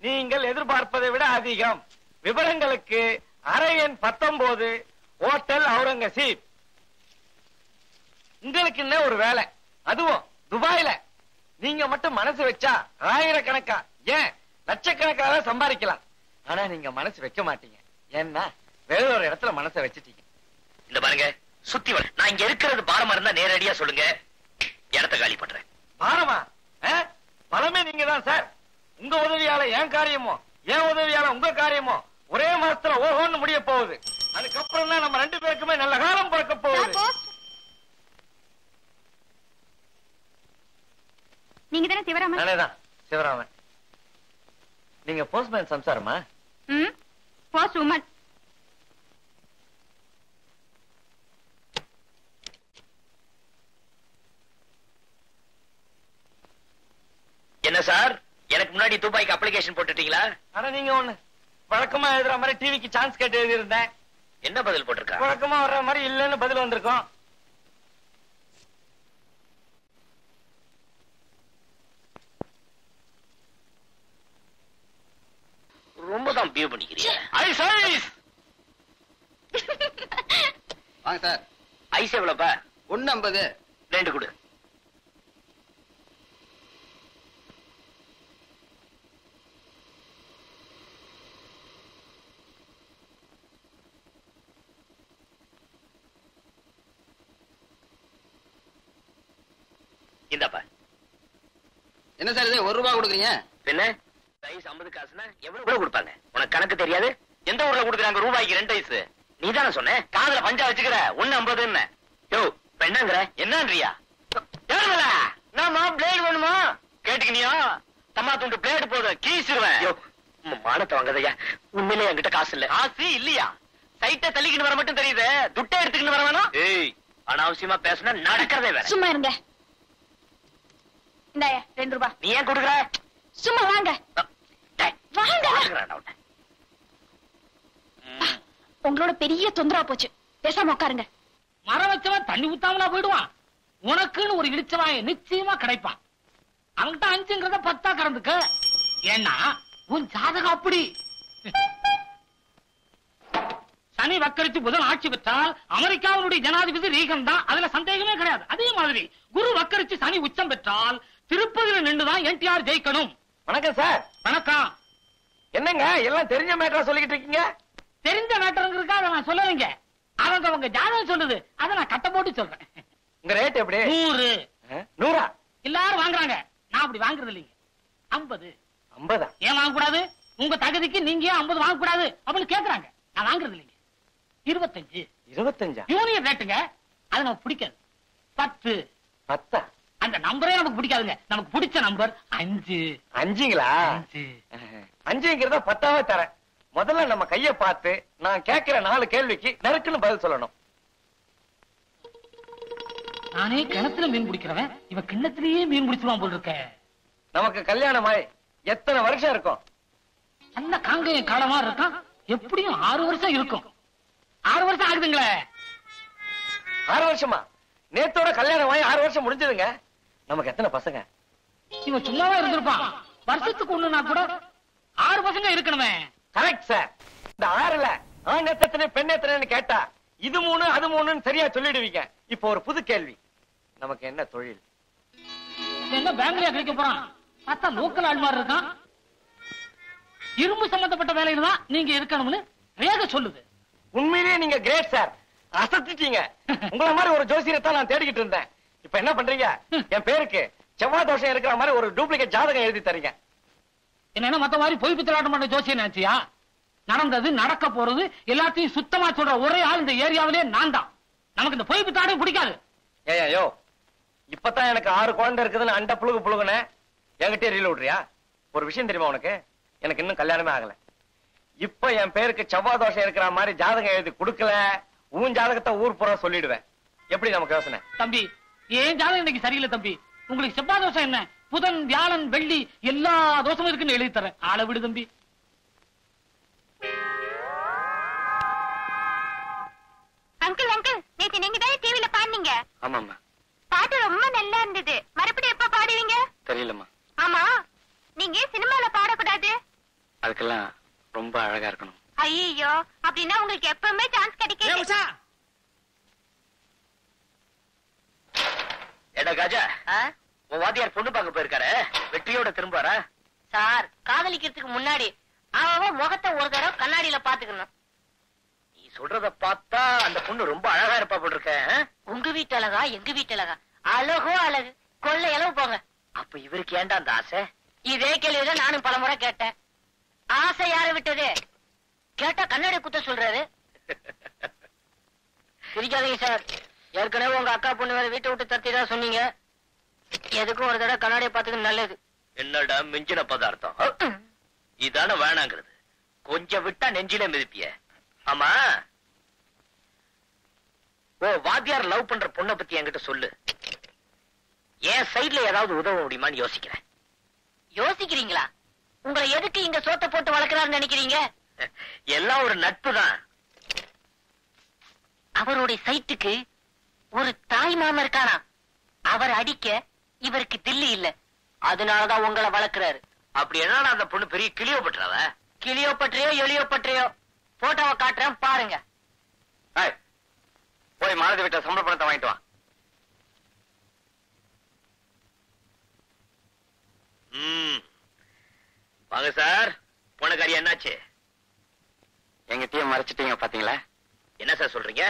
நீங்கள் எதிர்பார்ப்பதை விட அதிகம். விவரங்களுக்கு அறை எண் 19, ஹோட்டல் அவுரங்கசீப். உங்களுக்கு என்ன ஒரு வேலை, அதுவும் துபாயில. நீங்க மட்டும் மனசு வச்சா ஆயிரக்கணக்கா, ஏன் லட்சக்கணக்காக சம்பாதிக்கலாம். ஆனா நீங்க மனசு வைக்க மாட்டீங்க. ஏன்னா வேற ஒரு இடத்துல மனசை வச்சுட்டீங்க. இந்த பாருங்க, சுத்தி வர நான் இங்க இருக்கிறது பாரமா இருந்தா நேரடியா சொல்லுங்க, இடத்த காலி பண்றேன். பாரமா? பலமே நீங்க தான் சார். உங்க உதவியால என் காரியமோ, என் உதவியால உங்க காரியமோ ஒரே மாசத்துல ஓஹோன்னு முடிய போகுது. அதுக்கப்புறம் தான் நம்ம 2 பேருக்குமே நல்ல காலம் பிறக்க போகுது. நீங்க தானே சிவராமன்? நானேதான் சிவராமன். நீங்க போஸ்ட்மேன் சம்சாரமா? Post woman. என்ன சார், எனக்கு முன்னாடி துபாய்க்கு அப்ளிகேஷன் போட்டுட்டீங்களா? ஆனா நீங்க ஒண்ணு வழக்கமா எழுதுற மாதிரி டிவிக்கு சான்ஸ் கேட்டு எழுதி இருந்தேன். என்ன பதில் போட்டிருக்கா? வழக்கமா வர்ற மாதிரி இல்லன்னு பதில் வந்திருக்கோம். இப்பதான் பியூ பண்ணிக்கிறீங்க. ஐஸ் ஐஸ் வாங்க சார். ஐஸ் எவ்வளவுப்பா? 1.50. 2 கொடு. இந்தாப்பா. என்ன சார் இது 1 ரூபாய் கொடுக்குறீங்க? என்ன ஐஸ் 50 காசுனா எவ்வளவு கொடுப்பாங்க? உனக்கு கணக்கு தெரியாது? எந்த ஊர்ல கொடுக்குறாங்க ரூபாய்க்கு 2 ஐஸ்? நீ தானே சொன்ன காதுல பஞ்சா வச்சுக்கிற 1.50. யோ பெண்ணாங்கிற என்னன்றியா? நாம பிளேடு வேணுமா கேட்டுக்கினியா? தம்மா துண்டு பிளேடு போதும் கீசிடுவேன். மானத்தை வாங்கதையா, உண்மையிலே என்கிட்ட காசு இல்ல. காசு இல்லையா? சைட்டை தள்ளிக்கிட்டு வர மட்டும் தெரியுது, துட்டை எடுத்துக்கிட்டு வர வேணும். ஏய் அனாவசியமா பேசுனா நடக்கிறதே வேற. சும்மா இருங்க. இந்தாயா 2 ரூபாய். நீ ஏன் கொடுக்குற? சும்மா வாங்க வாங்க. உங்களோட பெரிய தொந்தரவு போச்சு, பேசாம உட்காருங்க. மரம் வச்சவன் தண்ணி ஊத்தாமலா போயிடுவான்? உனக்குன்னு ஒரு இடிச்சவாய நிச்சயமா கிடைப்பான். அவன்கிட்ட 5ங்கிறத 10 கறந்துக்க. ஏன்னா உன் ஜாதகம் அப்படி. சனி வக்கரித்து புதன் ஆட்சி பெற்றால் அமெரிக்காவுடைய ஜனாதிபதி ரீகன் தான், அதுல சந்தேகமே கிடையாது. அதே மாதிரி குரு வக்கரிச்சு சனி உச்சம் பெற்றால் திருப்பதியில நின்றுதான் என்டிஆர் ஜெயிக்கணும். வணக்கம் சார். வணக்கம். என்னங்க எல்லாம் தெரிஞ்ச மேட்டரா சொல்லிக்கிட்டு இருக்கீங்க? தெரிஞ்ச மேட்டருங்க அதை நான் சொல்லலைங்க, அவங்க ஜாதகம் சொல்லுது, அதை நான் கட்ட போட்டு சொல்றேன். உங்க ரேட் எப்படி? 100. 100? எல்லாரும் வாங்குறாங்க, நான் அப்படி வாங்குறது இல்லைங்க. 50. 50? ஏன் வாங்க கூடாது? உங்க தகுதிக்கு நீங்க 50 வாங்க கூடாது அப்படின்னு கேக்குறாங்க. நான் வாங்குறது இல்லைங்க. 25. 25? யூனியன் ரேட்டுங்க, அது நமக்கு பிடிக்காது. 10. 10? அந்த நம்பரே நமக்கு பிடிக்காதுங்க. நமக்கு பிடிச்ச நம்பர் 5. 5ங்களா? 5ங்கிறத 10ஆவே தரேன். முதல்ல நம்ம கைய பார்த்து நான் கேட்கிற 4 கேள்விக்கு நறுக்குன்னு பதில் சொல்லணும். நானே கிணத்துல மீன் பிடிக்கிறவன், இவ கிண்ணத்திலேயே மீன் பிடிச்சுவான் போல் இருக்க. நமக்கு கல்யாணமாய் எத்தனை வருஷம் இருக்கும்? நல்ல காங்கைய காலமா இருக்கான். எப்படியும் 6 வருஷம் இருக்கும். 6 வருஷம் ஆகுதுங்களே. 6 வருஷமா? நேத்தோட கல்யாணமாய் 6 வருஷம் முடிஞ்சதுங்க. நமக்கு எத்தனை பசங்க? இவன் சும்மாவா இருந்திருப்பான். வருஷத்துக்கு ஒண்ணுனா கூட 6 பசங்க இருக்கணுமே. Correct sir. இந்த 6ல ஆண் எத்தனை பெண் எத்தனைன்னு கேட்டா இது 3 அது 3ன்னு சரியா சொல்லிடுவீங்க. இப்போ ஒரு புது கேள்வி, நமக்கு என்ன தொழில்? என்ன பேங்க்லயா கிடைக்க போறான்? பார்த்தா லோக்கல் ஆள் மாதிரி இருக்கான். இரும்பு சம்பந்தப்பட்ட வேலையில தான் நீங்க இருக்கணும்னு ரேக சொல்லுது. உண்மையிலேயே நீங்க கிரேட் சார், அசத்திட்டீங்க. உங்களை மாதிரி ஒரு ஜோசியத்தை நான் தேடிக்கிட்டு இருந்தேன். இப்ப என்ன பண்றீங்க? என் பேருக்கு செவ்வாய் தோஷம் இருக்கிற மாதிரி ஒரு டூப்ளிகேட் ஜாதகம் எழுதி தரீங்க. என்ன மத்த மாதிரி பொய் பித்தலாட்டம் பண்ண ஜோசியம் நினைச்சியா? நடந்தது நடக்க போறது எல்லாத்தையும் சுத்தமா சொல்ற ஒரே ஆள் இந்த ஏரியாவிலே நான் தான். நமக்கு இந்த பொய் பித்தாடும் பிடிக்காது. ஏயோ இப்பதான் எனக்கு 6 குழந்தை இருக்குதுன்னு அண்ட புழுகுன என்கிட்ட ரீல் விடுறியா? ஒரு விஷயம் தெரியுமா உனக்கு? எனக்கு இன்னும் கல்யாணமே ஆகல. இப்ப என் பேருக்கு செவ்வாய் தோஷம் இருக்கிற மாதிரி ஜாதகம் எழுதி கொடுக்கல, உன் ஜாதகத்தை ஊர் பூரா சொல்லிடுவேன். எப்படி நமக்கு யோசனை? தம்பி ஏன் ஜாதகம் இன்னைக்கு சரியில்லை தம்பி. உங்களுக்கு செவ்வாய் தோஷம் என்ன, புதன் வியாழன் வெள்ளி எல்லா தோஷமும் இருக்குன்னு எழுதி தரேன். ஆள விடு தம்பி. அங்கிள் அங்கிள், நேத்து நீங்க தான் டிவில பாடுனீங்க. ஆமாம்மா. பாட்டு ரொம்ப நல்லா இருந்தது. மறுபடியும் எப்ப பாடுவீங்க? தெரியலம்மா. ஆமா, நீங்க சினிமால பாடக்கூடாது? அதுக்கெல்லாம் ரொம்ப அழகா இருக்கணும். ஐயோ, அப்படின்னா உங்களுக்கு எப்பவுமே சான்ஸ் கிடைக்கும். எடா காஜா, உன் வாத்தியார் பொண்ணு பார்க்க போயிருக்காரு, வெற்றியோட திரும்பாரா? சார், காதலிக்கிறதுக்கு முன்னாடி அவன் முகத்தை ஒரு தடவை கண்ணாடியில பாத்துக்கணும். நீ சொல்றத பார்த்தா அந்த பொண்ணு ரொம்ப அழகா இருப்பா போல் இருக்க. உங்க வீட்டு அழகா எங்க வீட்டு அழகா? அழகோ அழகு, கொள்ளை அளவு போங்க. அப்ப இவருக்கு ஏண்டா அந்த ஆசை? இதே கேள்விதான் நானும் பலமுறை கேட்டேன். ஆசை யாரை விட்டது? கேட்டா கண்ணாடி குத்த சொல்றாரு. சிரிக்காதீங்க சார். ஏற்கனவே உங்க அக்கா பொண்ணு வேற வீட்டை விட்டு தத்திதான் சொன்னீங்க. எதுக்கும் ஒரு தடவை கண்ணாடியை பார்த்துக்கு நல்லது. என்னடா மிஞ்சின பதார்த்தம்? இதான வேணாங்கிறது. கொஞ்சம் விட்டா நெஞ்சில மிதிப்பிய. ஆமா, ஓ வாத்தியார் லவ் பண்ற பொண்ணை பத்தி என்கிட்ட சொல்லு. என் சைட்ல ஏதாவது உதவ முடியுமான்னு யோசிக்கிறேன். யோசிக்கிறீங்களா? உங்களை எதுக்கு இங்க சோத்த போட்டு வளர்க்கிறாருன்னு நினைக்கிறீங்க? எல்லாம் ஒரு நட்பு தான். அவருடைய சைட்டுக்கு ஒரு தாய் மாமா இருக்கானா? அவர் அடிக்க இவருக்கு தில்லி இல்ல, அதனாலதான் உங்களை வளர்க்கிறாரு. அப்படி என்னடா அந்த பொண்ணு பெரிய கிளியோ பட்டுறாவ? கிளியோ பற்றியோ எளியோ பற்றியோ போட்டோவை காட்டுறேன் பாருங்க. போய் மாலதி வீட்டை சம்பள பணத்தை வாங்கிட்டு வா. வாங்க சார். போன காரியம் என்னாச்சு? எங்கிட்டயே மறைச்சிட்டீங்க பாத்தீங்களா? என்ன சார் சொல்றீங்க?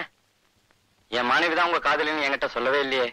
என் மனைவிதான் உங்க காதலின்னு என்கிட்ட சொல்லவே இல்லையே.